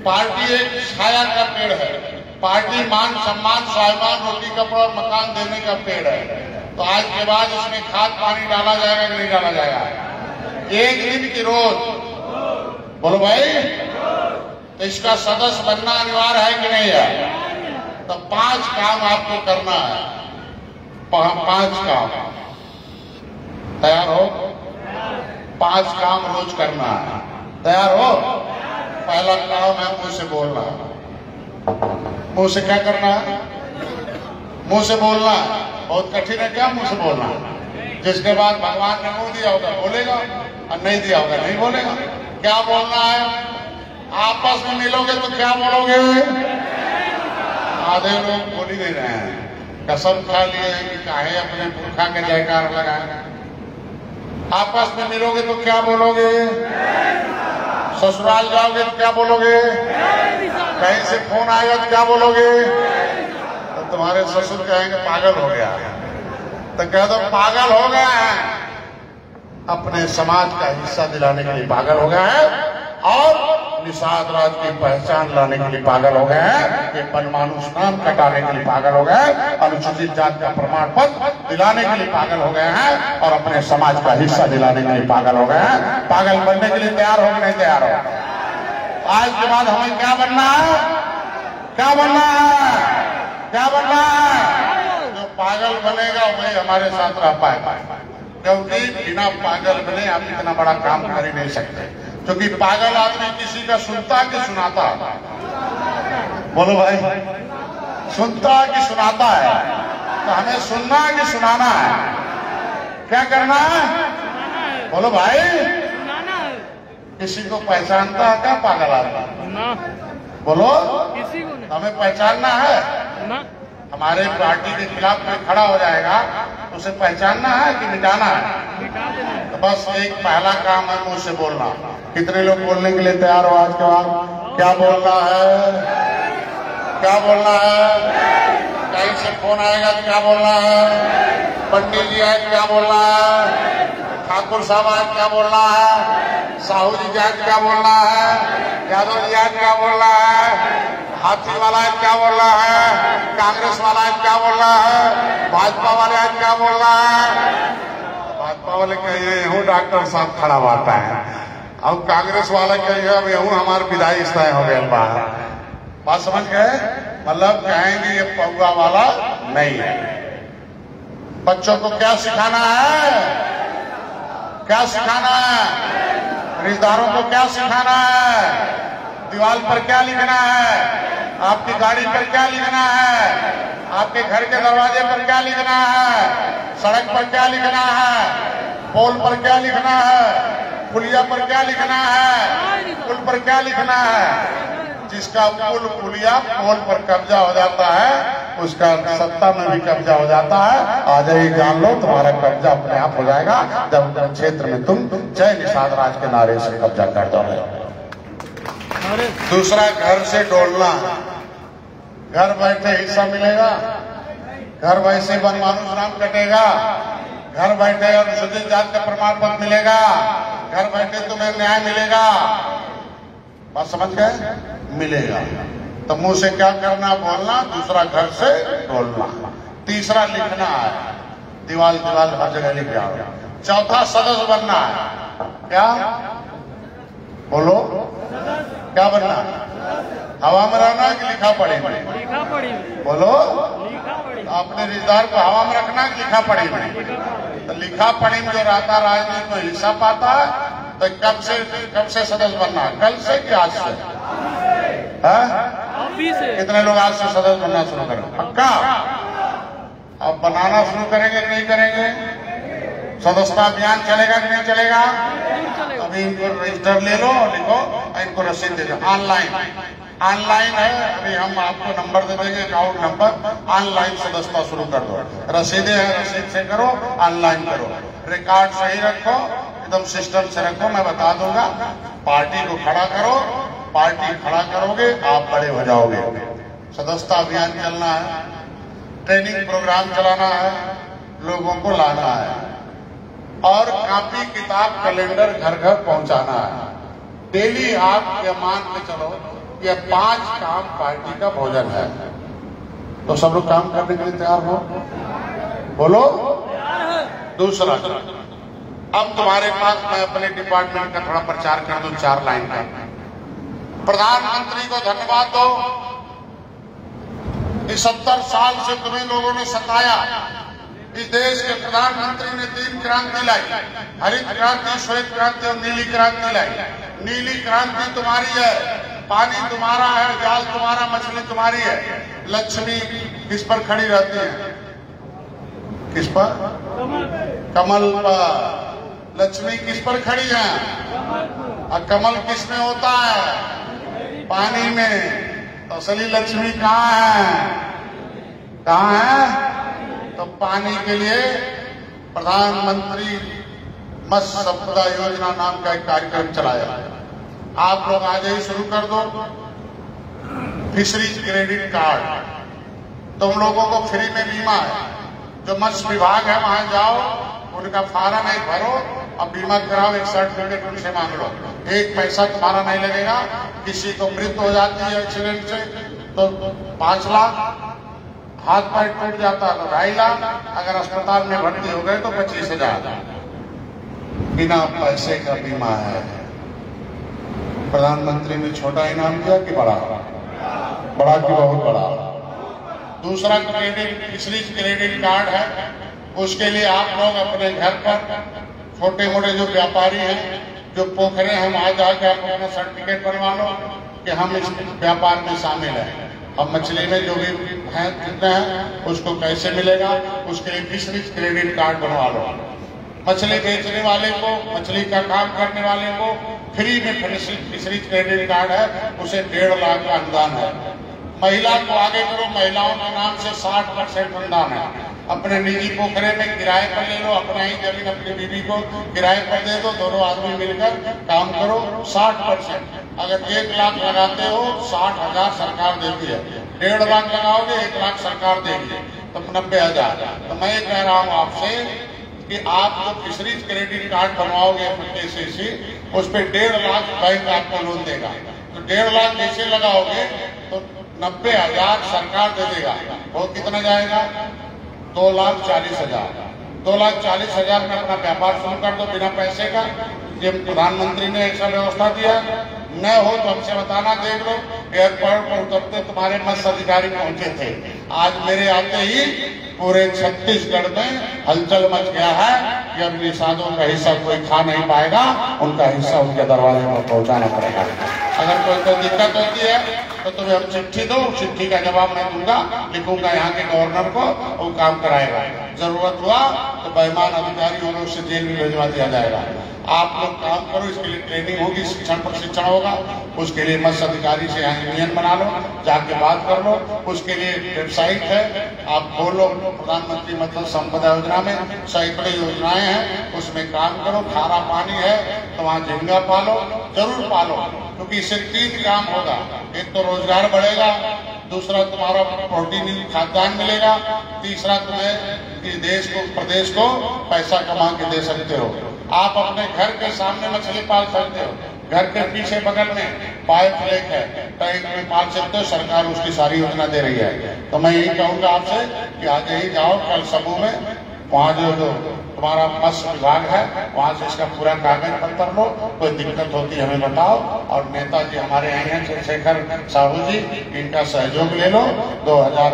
पार्टी एक छाया का पेड़ है, पार्टी मान सम्मान स्वाभिमान रोटी कपड़ा और मकान देने का पेड़ है। तो आज के बाद इसमें खाद पानी डाला जाएगा कि नहीं डाला जाएगा? एक दिन की रोज? बोलो भाई, तो इसका सदस्य बनना अनिवार्य है कि नहीं है? तो 5 काम आपको करना है, 5 काम। तैयार हो? 5 काम रोज करना है। तैयार हो? पहला काम है मुंह से बोलना। मुंह से क्या करना है? मुंह से बोलना। बहुत कठिन है क्या मुंह से बोलना? जिसके बाद भगवान ने मुंह दिया होगा बोलेगा और नहीं दिया होगा नहीं बोलेगा। क्या बोलना है? आपस में मिलोगे तो क्या बोलोगे? आधे लोग बोल ही नहीं रहे हैं, कसम खा लिए हैं कि चाहे अपने पुरखा के जयकार लगाए। आपस में मिलोगे तो क्या बोलोगे? ससुराल जाओगे तो क्या बोलोगे? कहीं से फोन आएगा तो क्या बोलोगे? तो तुम्हारे ससुर कहेंगे पागल हो गया, तो कह दो पागल हो गया है, अपने समाज का हिस्सा दिलाने के लिए पागल हो गया है और निषाद राज की पहचान लाने के लिए पागल हो गए हैं, ये परमाणु स्नान कटाने के लिए पागल हो गए हैं, अनुसूचित जाति का प्रमाण पत्र दिलाने के लिए पागल हो गए हैं और अपने समाज का हिस्सा दिलाने के लिए पागल हो गए हैं। पागल बनने के लिए तैयार हो कि नहीं तैयार हो? आज के बाद हमें क्या बनना है? क्या बनना है? क्या बनना है? जो पागल बनेगा वही हमारे साथ रह पाएगा, क्योंकि बिना पागल बने आप इतना बड़ा काम कर ही नहीं सकते। क्योंकि पागल आदमी किसी का सुनता कि सुनाता? बोलो भाई, सुनता कि सुनाता है? तो हमें सुनना कि सुनाना है? क्या करना है? बोलो भाई, किसी को पहचानता है क्या पागल आदमी? बोलो, किसी को नहीं। हमें पहचानना है ना? हमारे पार्टी के खिलाफ कोई खड़ा हो जाएगा तो उसे पहचानना है कि मिटाना है? तो बस एक पहला काम है मुंह से बोलना। कितने लोग बोलने के लिए तैयार हो आज के बाद? क्या बोलना है? क्या बोलना है? कहीं से फोन आएगा तो क्या बोलना है? पंडित जी आए क्या बोलना है? ठाकुर साहब आए क्या बोलना है? साहू जी जाए क्या बोलना है? यादव जी आए क्या बोलना है? हाथी वाला है क्या बोलना है? कांग्रेस वाला है क्या बोलना है? भाजपा वाले है क्या बोलना है? भाजपा वाले कहिए हूँ डॉक्टर साहब खड़ा बात है, अब कांग्रेस वाला कहिए अब हूँ हमारे विधायक तय हो गए बाहर। बात समझ गए? मतलब कहेंगे ये पौगा वाला नहीं है। बच्चों को क्या सिखाना है? क्या सिखाना है? खरीदारों को क्या सिखाना है, दीवार पर क्या लिखना है, आपकी गाड़ी पर क्या लिखना है, आपके घर के दरवाजे पर क्या लिखना है, सड़क पर क्या लिखना है, पोल पर क्या लिखना है, पुलिया पर क्या लिखना है, पुल पर क्या लिखना है। जिसका पुल पुलिया पोल पर कब्जा हो जाता है उसका सत्ता में भी कब्जा हो जाता है। आज ही जान लो तुम्हारा कब्जा अपने आप हो जाएगा जब क्षेत्र में तुम जय निषाद राज के नारे से कब्जा कर दोगे। दूसरा, घर से डोलना, घर बैठे हिस्सा मिलेगा, घर वैसे बनमानुष नाम कटेगा, घर बैठे अनुसूचित जाति का प्रमाण पत्र मिलेगा, घर बैठे तुम्हें न्याय मिलेगा। बात समझ गए? मिलेगा। तो मुंह से क्या करना, बोलना, दूसरा घर से बोलना, तीसरा लिखना है, दीवाल दीवाल हर जगह लिख जाओ। चौथा सदस्य बनना है। क्या बोलो, क्या बनना? हवा में रहना कि लिखा पढ़ी में? लिखा पढ़ी। बोलो, लिखा पढ़ी। अपने रिश्तेदार को हवा में रखना कि लिखा पढ़ी में? तो लिखा पढ़ी में जो रहता राजनीति में हिस्सा पाता है, तो कब से सदस्य बनना है? कल से कि आज से? अभी से। कितने लोग आज से सदस्य बनना शुरू करें? पक्का? अब बनाना शुरू करेंगे कि नहीं करेंगे? सदस्यता अभियान चलेगा कि नहीं चलेगा? अभी इनको रजिस्टर ले लो और लिखो, इनको रसीद दे दो। ऑनलाइन है, अभी हम आपको नंबर दे देंगे, अकाउंट नंबर, ऑनलाइन सदस्यता शुरू कर दो। रसीदें हैं, रसीद से करो, ऑनलाइन करो, रिकॉर्ड सही रखो, एकदम सिस्टम से रखो, मैं बता दूंगा। पार्टी को खड़ा करो, पार्टी खड़ा करोगे आप बड़े हो जाओगे। सदस्यता अभियान चलना है, ट्रेनिंग प्रोग्राम चलाना है, लोगों को लाना है, और कॉपी किताब कैलेंडर घर घर पहुंचाना है। डेली आप ये मान के चलो ये 5 काम पार्टी का भोजन है। तो सब लोग काम करने के लिए तैयार हो? बोलो। दूसरा, अब तुम्हारे पास मैं अपने डिपार्टमेंट का थोड़ा प्रचार कर दूं 4 लाइन का। प्रधानमंत्री को धन्यवाद दो, इस 70 साल से तुम्हें लोगों ने सताया। इस देश के प्रधानमंत्री ने 3 क्रांति लाई, हरित क्रांति, श्वेत क्रांति और नीली क्रांति लाई। नीली क्रांति तुम्हारी है, पानी तुम्हारा है, जाल तुम्हारा, मछली तुम्हारी है। लक्ष्मी किस पर खड़ी रहती है? किस पर? कमल पर। लक्ष्मी किस पर खड़ी है? और कमल किस में होता है? पानी में। तो असली लक्ष्मी कहाँ है? कहाँ है? तो पानी के लिए प्रधानमंत्री मत्स्य संपदा योजना नाम का एक कार्यक्रम चलाया। आप लोग आज ही शुरू कर दो। फिशरीज क्रेडिट कार्ड, तुम लोगों को फ्री में बीमा है। जो मत्स्य विभाग है वहां जाओ, उनका फार्म एक भरो और बीमा कराओ, एक सर्टिफिकेट उनसे मांग लो। 1 पैसा तुम्हारा नहीं लगेगा। किसी को मृत्यु हो जाती है एक्सीडेंट से तो 5 लाख, हाथ पैर टूट जाता है तो 2.5 लाख, अगर अस्पताल में भर्ती हो गए तो 25,000। बिना पैसे का बीमा है। प्रधानमंत्री ने छोटा इनाम दिया कि बड़ा? बड़ा कि बहुत बड़ा? दूसरा क्रेडिट, फिशरीज क्रेडिट कार्ड है। उसके लिए आप लोग अपने घर पर छोटे मोटे जो व्यापारी हैं, जो पोखरे हैं, वहां जाकर आप अपना सर्टिफिकेट बनवा लो कि हम इस व्यापार में शामिल हैं। अब मछली में जो भी है जितने हैं उसको कैसे मिलेगा, उसके लिए फिशरीज क्रेडिट कार्ड बनवा लो। मछली बेचने वाले को, मछली का काम करने वाले को फ्री में फिशरीज क्रेडिट कार्ड है, उसे 1.5 लाख का अनुदान है। महिला को आगे करो, महिलाओं के नाम से 60% अनुदान है। अपने निजी पोखरे में किराए पर ले लो, अपना ही जमीन अपनी बीवी को किराए पर दे दो, दोनों आदमी मिलकर काम करो। 60%, अगर 1 लाख लगाते हो 60,000 सरकार देती है। 1.5 लाख लगाओगे 1 लाख सरकार देगी, तो 90,000। तो मैं कह रहा हूँ आपसे कि आप जो फिशरीज क्रेडिट कार्ड बनवाओगे FKCC, उस पर 1.5 लाख बैंक आपको लोन देगा। तो 1.5 लाख जैसे लगाओगे तो 90,000 सरकार दे देगा। वो कितना जाएगा? 2,40,000। 2,40,000 में अपना व्यापार शुरू कर दो बिना पैसे का। ये प्रधानमंत्री ने ऐसा व्यवस्था दिया। न हो तो हमसे बताना, देख लो। एयरपोर्ट पर उतरते तुम्हारे मत्स्य अधिकारी पहुंचे थे, आज मेरे आते ही पूरे छत्तीसगढ़ में हलचल मच गया है कि अब निषादों का हिस्सा कोई खा नहीं पाएगा, उनका हिस्सा उनके दरवाजे पर पहुंचाना पड़ेगा। अगर कोई दिक्कत होती है तो तुम्हें हम चिट्ठी दो, चिट्ठी का जवाब मैं दूंगा, लिखूंगा यहाँ के गवर्नर को, वो काम कराएगा। जरूरत हुआ तो बेईमान अधिकारी और उससे जेल में भिजवा दिया जाएगा। आप लोग काम करो, इसके लिए ट्रेनिंग होगी, शिक्षण प्रशिक्षण होगा, उसके लिए मत्स्य अधिकारी से यहाँ यूनियन बना लो, जाके बात कर लो। उसके लिए वेबसाइट है, आप खोलो, प्रधानमंत्री मत्स्य संपदा योजना में सैकड़ों योजनाएं हैं, उसमें काम करो। खारा पानी है तो वहाँ झींगा पालो, जरूर पालो, क्योंकि इससे 3 काम होगा। एक तो रोजगार बढ़ेगा, दूसरा तुम्हारा प्रोटीन खाद्यान्न मिलेगा, तीसरा तुम्हें देश को प्रदेश को पैसा कमा के दे सकते हो। आप अपने घर के सामने मछली पाल सकते हो, घर के पीछे बगल में पाइप लेक है, टैंक में पाल सकते हो, सरकार उसकी सारी योजना दे रही है। तो मैं यही कहूंगा आपसे कि आज ही जाओ कल समूह में, वहाँ जो तुम्हारा मत्स्य विभाग है वहाँ से इसका पूरा कागज पत्र लो, कोई दिक्कत होती है हमें बताओ। और नेताजी हमारे यहाँ हैं चंद्रशेखर साहू जी, इनका सहयोग ले लो। 2000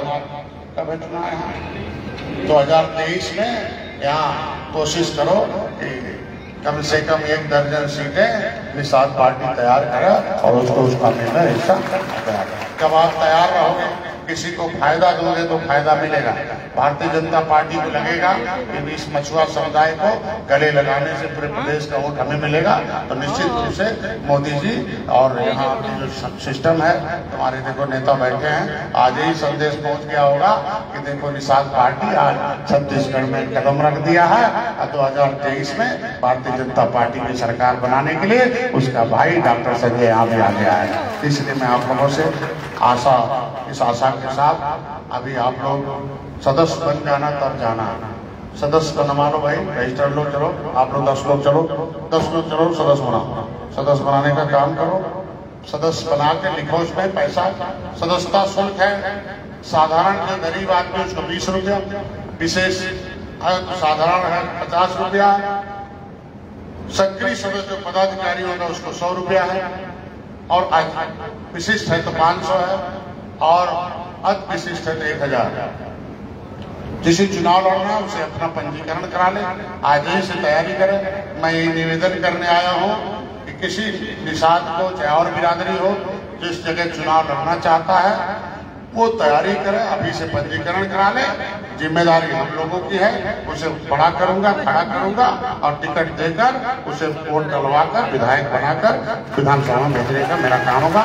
कब चुना है, 2023 में यहाँ कोशिश करो कि कम से कम 1 दर्जन सीटें निषाद पार्टी तैयार करे और उसको उसका मेरा हिस्सा तैयार करे। जब आप तैयार रहोगे, किसी को फायदा दोगे तो फायदा मिलेगा। भारतीय जनता पार्टी को लगेगा कि इस मछुआ समुदाय को गले लगाने से पूरे प्रदेश का वोट हमें मिलेगा, तो निश्चित रूप से मोदी जी और यहाँ की जो सिस्टम है, तुम्हारे देखो नेता बैठे हैं, आज ही संदेश पहुंच गया होगा कि देखो निषाद पार्टी आज छत्तीसगढ़ में कदम रख दिया है और 2023 में भारतीय जनता पार्टी की सरकार बनाने के लिए उसका भाई डॉक्टर संजय यहाँ भी आ गया है। इसलिए मैं आप लोगों से इस आशा के साथ अभी आप लोग सदस्य बन जाना, तब जाना। सदस्य को न मानो भाई, रजिस्टर लोग चलो, आप लोग 10 लोग चलो, 10 लोग चलो, सदस्य बनाओ। सदस्य बनाने का काम करो, सदस्य बना के लिखो उसमें पैसा। सदस्यता शुल्क है, साधारण जो गरीब आदमी उसको 20 रुपया, विशेष है तो साधारण है 50 रुपया, सक्रिय सदस्य जो पदाधिकारी होगा उसको 100 रुपया है, और विशिष्ट है तो 500 है, और अति विशिष्ट है तो 1000। जिसे चुनाव लड़ना है उसे अपना पंजीकरण करा ले, आज ही से तैयारी करे। मैं ये निवेदन करने आया हूँ कि किसी निषाद को चाहे और बिरादरी हो, जिस जगह चुनाव लड़ना चाहता है वो तैयारी करे, अभी से पंजीकरण करा ले। जिम्मेदारी हम लोगों की है, उसे बड़ा करूंगा, खड़ा करूंगा और टिकट देकर उसे वोट डलवा कर विधायक बनाकर विधानसभा में भेजने का मेरा काम होगा।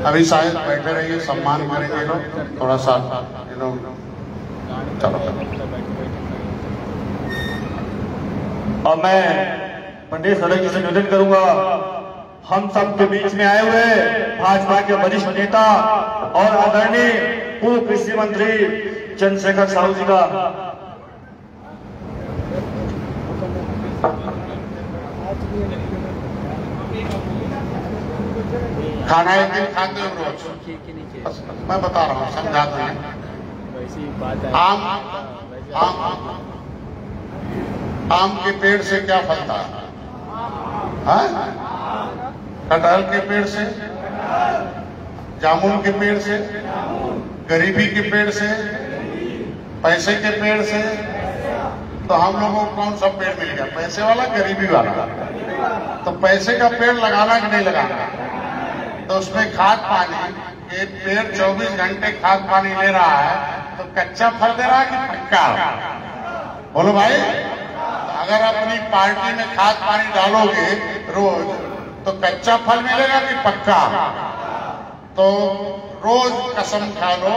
अभी शायद बैठे रहिए, सम्मान करेंगे लोग थोड़ा सा, चलो। और मैं पंडित सड़क जी से निवेदन करूंगा, हम सब के बीच में आए हुए भाजपा के वरिष्ठ नेता और आदरणीय पूर्व कृषि मंत्री चंद्रशेखर साहू जी का खाना एक दिन खाते हो रोज, मैं बता रहा हूँ, समझा दूंगा। आम के पेड़ से क्या फलता है? कटहल के पेड़ से, जामुन के पेड़ से, गरीबी के पेड़ से, पैसे के पेड़ से। तो हम लोगों को कौन सा पेड़ मिल गया? पैसे वाला, गरीबी वाला। तो पैसे का पेड़ लगाना कि नहीं लगाना? तो उसमें खाद पानी, एक पेड़ 24 घंटे खाद पानी ले रहा है, तो कच्चा फल दे रहा है कि पक्का? बोलो भाई। अगर अपनी पार्टी में खाद पानी डालोगे रोज तो कच्चा फल मिलेगा कि पक्का? तो रोज कसम खा लो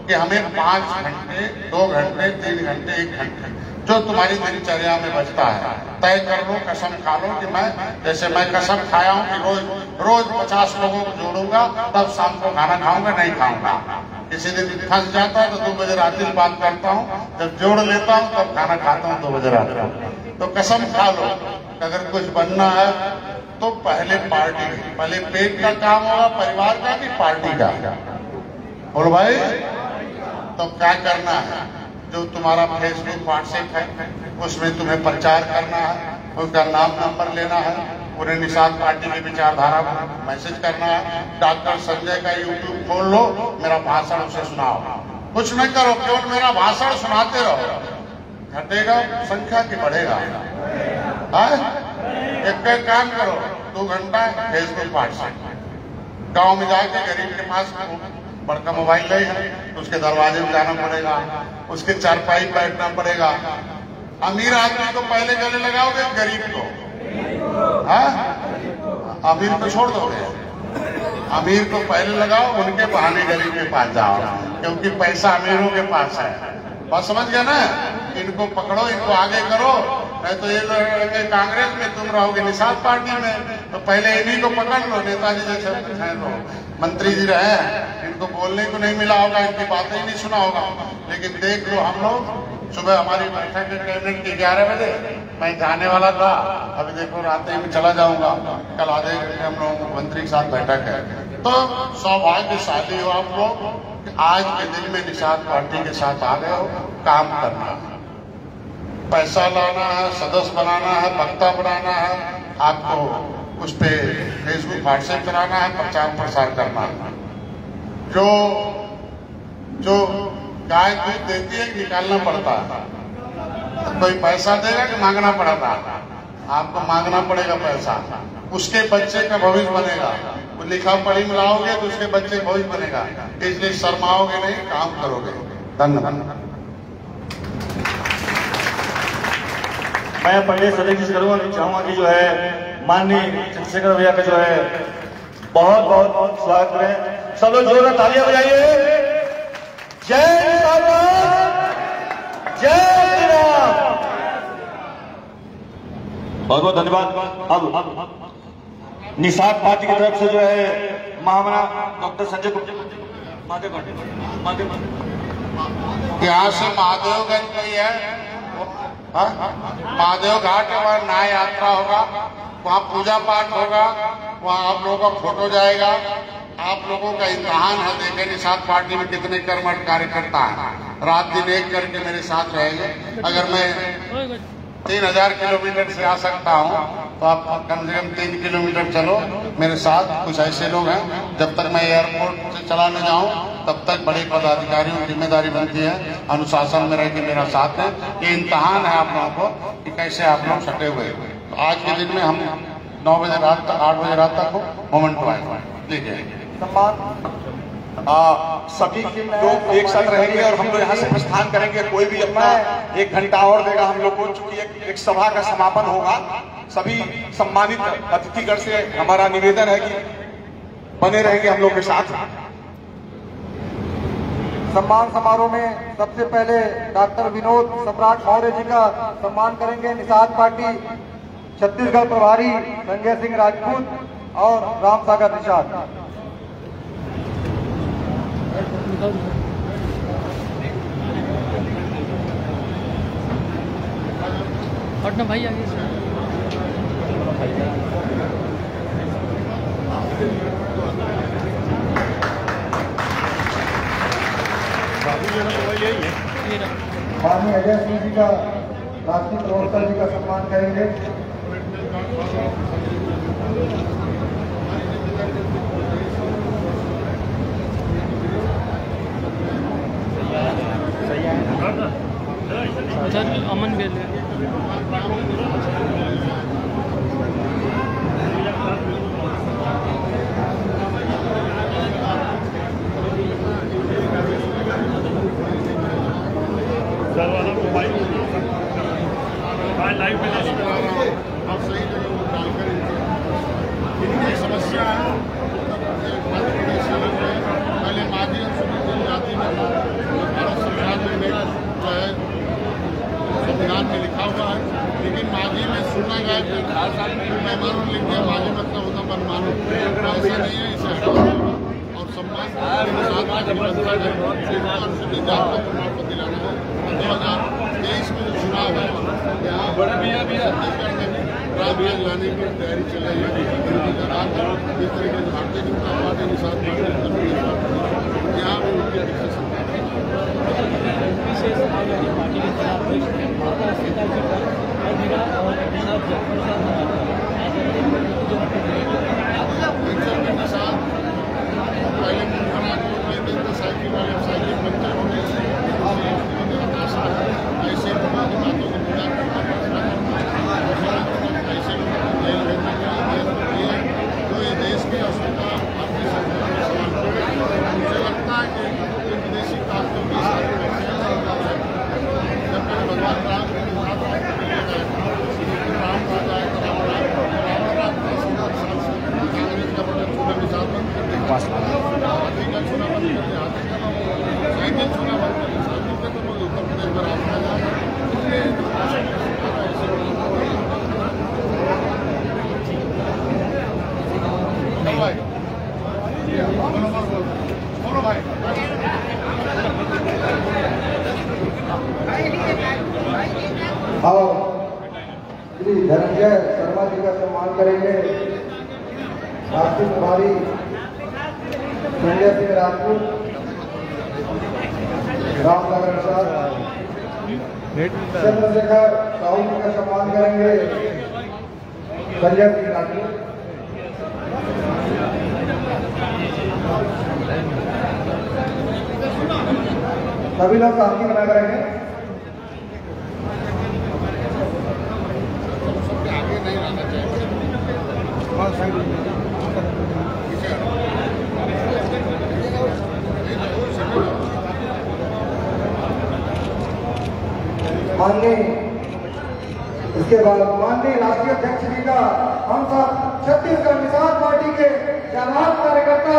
कि हमें 5 घंटे, 2 घंटे, 3 घंटे, 1 घंटे जो तुम्हारी दिनचर्या में बचता है तय कर लो, कसम खा लो कि मैं, जैसे मैं कसम खाया हूं कि रोज 50 लोगों को जोड़ूंगा, तब शाम को खाना खाऊंगा, नहीं खाऊंगा। किसी दिन फंस जाता है तो 2 बजे रात में बात करता हूँ, जब जोड़ लेता हूँ तब खाना खाता हूँ 2 बजे रात में। तो कसम खा लो अगर कुछ बनना है तो पहले पार्टी, पहले पेट का काम होगा, परिवार का कि पार्टी का? बोलो भाई। तो क्या करना है? जो तुम्हारा फेसबुक व्हाट्सएप है उसमें तुम्हें प्रचार करना है, उसका नाम नंबर लेना है, पूरे निषाद पार्टी की विचारधारा को मैसेज करना है। डॉक्टर संजय का यूट्यूब खोल लो, मेरा भाषण उसे सुनाओ। कुछ नहीं करो, केवल मेरा भाषण सुनाते रहो। घटेगा संख्या की बढ़ेगा? एक काम करो, 2 घंटा फेसबुक व्हाट्सएप, गांव में जाके गरीब के पास बड़का मोबाइल ले, उसके दरवाजे में जाना पड़ेगा, उसके चारपाई बैठना पड़ेगा। अमीर आदमी को पहले गले लगाओगे, गरीब को? अमीर को छोड़ दोगे? अमीर को पहले लगाओ, उनके बहाने गरीब के पास जाओ, क्योंकि पैसा अमीरों के पास है। बात समझ गया ना? इनको पकड़ो, इनको आगे करो, नहीं तो ये लोग कांग्रेस में, तुम रहोगे निषाद पार्टी में। तो पहले इन्हीं को पकड़ लो। नेताजी जैसे हैं तो मंत्री जी रहे, इनको बोलने को नहीं मिला होगा, इनकी बातें ही नहीं सुना होगा। लेकिन देख लो, हम लोग सुबह हमारी बैठक है कैबिनेट की 11 बजे, मैं जाने वाला था, अभी देखो रात में चला जाऊंगा। कल आधे घंटे हम लोग मंत्री के साथ बैठक है। तो सौभाग्यशाली हो आप लोग, आज के दिन में निषाद पार्टी के साथ आ गए हो। काम करना है, पैसा लाना है, सदस्य बनाना है, वक्ता बनाना है, आपको उस पर फेसबुक व्हाट्सएप चलाना है, प्रचार प्रसार करना है। जो गाय दूध देती है निकालना पड़ता है, कोई पैसा देगा कि मांगना पड़ता? आपको मांगना पड़ेगा पैसा, उसके बच्चे का भविष्य बनेगा। वो लिखा पढ़ी मिलाओगे तो उसके बच्चे का भविष्य बनेगा। इसलिए शर्माओगे नहीं, काम करोगे। धन्यवाद। मैं पंडित सदस्य जी से करूँगा, चाहूंगा कि जो है माननीय चंद्रशेखर भैया का जो है बहुत बहुत बहुत स्वागत करें। सब लोग जोरदार तालियां बजाइए। जय निषाद, जय श्री राम। बहुत बहुत धन्यवाद। अब निषाद पार्टी की तरफ से जो है महामना डॉक्टर संजय यहाँ से महादेवगंज में है, महादेव घाट है, वहाँ न्याय यात्रा होगा, वहाँ पूजा पाठ होगा, वहाँ आप लोगों का फोटो जाएगा। आप लोगों का इम्तिहान है, देखें निषाद पार्टी में कितने कर्मठ कार्यकर्ता हैं। रात दिन एक करके मेरे साथ रहेंगे। अगर मैं 3000 किलोमीटर से आ सकता हूँ तो आप कम से कम 3 किलोमीटर चलो मेरे साथ। कुछ ऐसे लोग हैं, जब तक मैं एयरपोर्ट से चला न जाऊँ तब तक बड़े पदाधिकारियों की जिम्मेदारी बनती है अनुशासन में रह के मेरा साथ है। ये इम्तिहान है आप लोगों को कि कैसे आप लोग सटे हुए। तो आज के दिन में हम 9 बजे रात तक, 8 बजे रात तक हो मोमेंट आए। देखिए सभी लोग एक साथ रहेंगे और हम लोग यहाँ से प्रस्थान करेंगे। कोई भी अपना 1 घंटा और देगा हम लोग को, चूंकि एक सभा का समापन होगा। सभी सम्मानित अतिथिगण से हमारा निवेदन है कि बने रहेंगे हम लोग के साथ। सम्मान समारोह में सबसे पहले डॉक्टर विनोद सम्राट मौर्य जी का सम्मान करेंगे। निषाद पार्टी छत्तीसगढ़ प्रभारी संजय सिंह राजपूत और राम सागर निषाद। पटना भाई आगे से। माननीय अजय सिंह जी का राष्ट्रीय प्रवक्ता जी का सम्मान करेंगे। उधर अमन गेल है। लाइव में आप सही जगह डालकर इनकी समस्या है। मध्य प्रदेश में पहले माधी और सुनी जनजाति में भारत संविधान में जो है संविधान में लिखा हुआ है, लेकिन माधी में सुनना गया मेहमानों ने लिख दिया माधी मतलब होता मनमानो। ऐसा नहीं है, इसे हटाना और सम्मान अनुसूचित जाति को प्रमाण पत्र दिलाना है। 2023 में जो चुनाव है यहाँ छत्तीसगढ़ में राजनीति लाने की तैयारी चल रही है। जिस तरीके से भारतीय जनता पार्टी के साथ यहाँ भी उनके पार्टी के व्यावसायिक बनते होंगे। आशा है ऐसे लोगों की बातों को पूरा करना, ऐसे लोगों को जेल भेजने के लिए जो ये देश की अस्मिता अपनी संस्कृति में सवाल करे। मुझे लगता है कि विदेशी ताकतों की सारी जब मैंने भगवान राम की बात राम राजा है हाथी का चूना बंद कर दिया, हाथी का साइकिल चूना बंद कर दिया, साइकिल का तो लोग उत्तर प्रदेश में राम राजा है। भाई बोलो भाई और श्री धनंजय शर्मा जी का सम्मान करेंगे। राष्ट्रीय प्रभारी संजय सिंह राजपूत, रामसागर प्रसाद, चंद्रशेखर साहू जी का सम्मान करेंगे संजय सिंह राजपूत। सभी लोग शांति बना करेंगे। आगे नहीं रहना चाहिए। माननीय इसके बाद माननीय राष्ट्रीय अध्यक्ष जी का हम सब छत्तीसगढ़ निषाद पार्टी के जाबाज कार्यकर्ता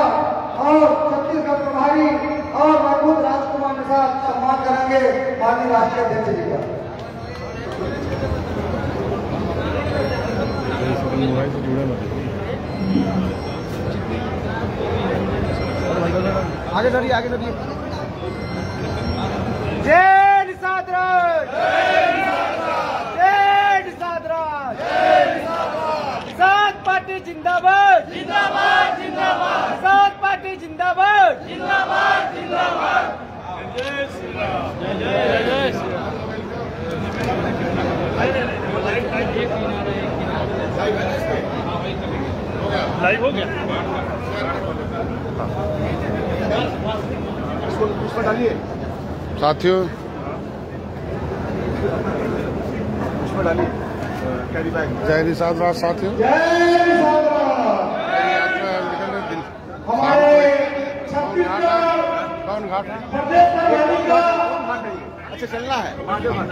और छत्तीसगढ़ प्रभारी और महमूद राजकुमार निषाद सम्मान करेंगे माननीय राष्ट्रीय अध्यक्ष जी का। आगे चलिए, आगे चलिए। जय निषाद राज, जय निषाद राज, निषाद पार्टी जिंदाबाद, जिंदाबाद, जिंदाबाद, निषाद पार्टी जिंदाबाद, जिंदाबाद, जिंदाबाद। जय श्री राम, जय जय जय श्री राम। लाइव हो गया। उसमें डालिए साथियों, उसमें डालिए कैरी बैग। जय निषाद राज साथियों, जय निषाद राज। हमारे छत्तीसगढ़ कौन घाट है? प्रदेश प्रभारी का अच्छा चलना है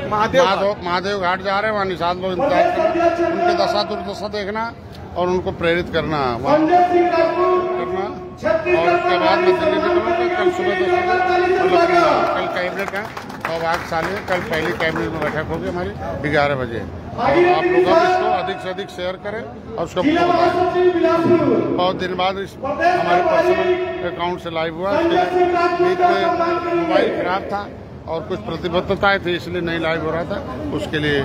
महादेव घाट जा रहे हैं। वहाँ निषाद लोग इंतजार करें, उनकी दशा दुर्दशा देखना और उनको प्रेरित करना वहाँ संजय सिंह राजपूत करना। और उसके बाद मैं दिल्ली निकलूंगा कल सुबह 10 बजे। कल कैबिनेट है सौभाग्यशाली, कल पहली कैबिनेट में बैठक होगी हमारी 11 बजे। और आप लोग इसको अधिक से अधिक शेयर करें और उसको बहुत दिन बाद इस हमारे पर्सनल अकाउंट से लाइव हुआ। बीच में मोबाइल खराब था और कुछ प्रतिबद्धताएं थी, इसलिए नहीं लाइव हो रहा था। उसके लिए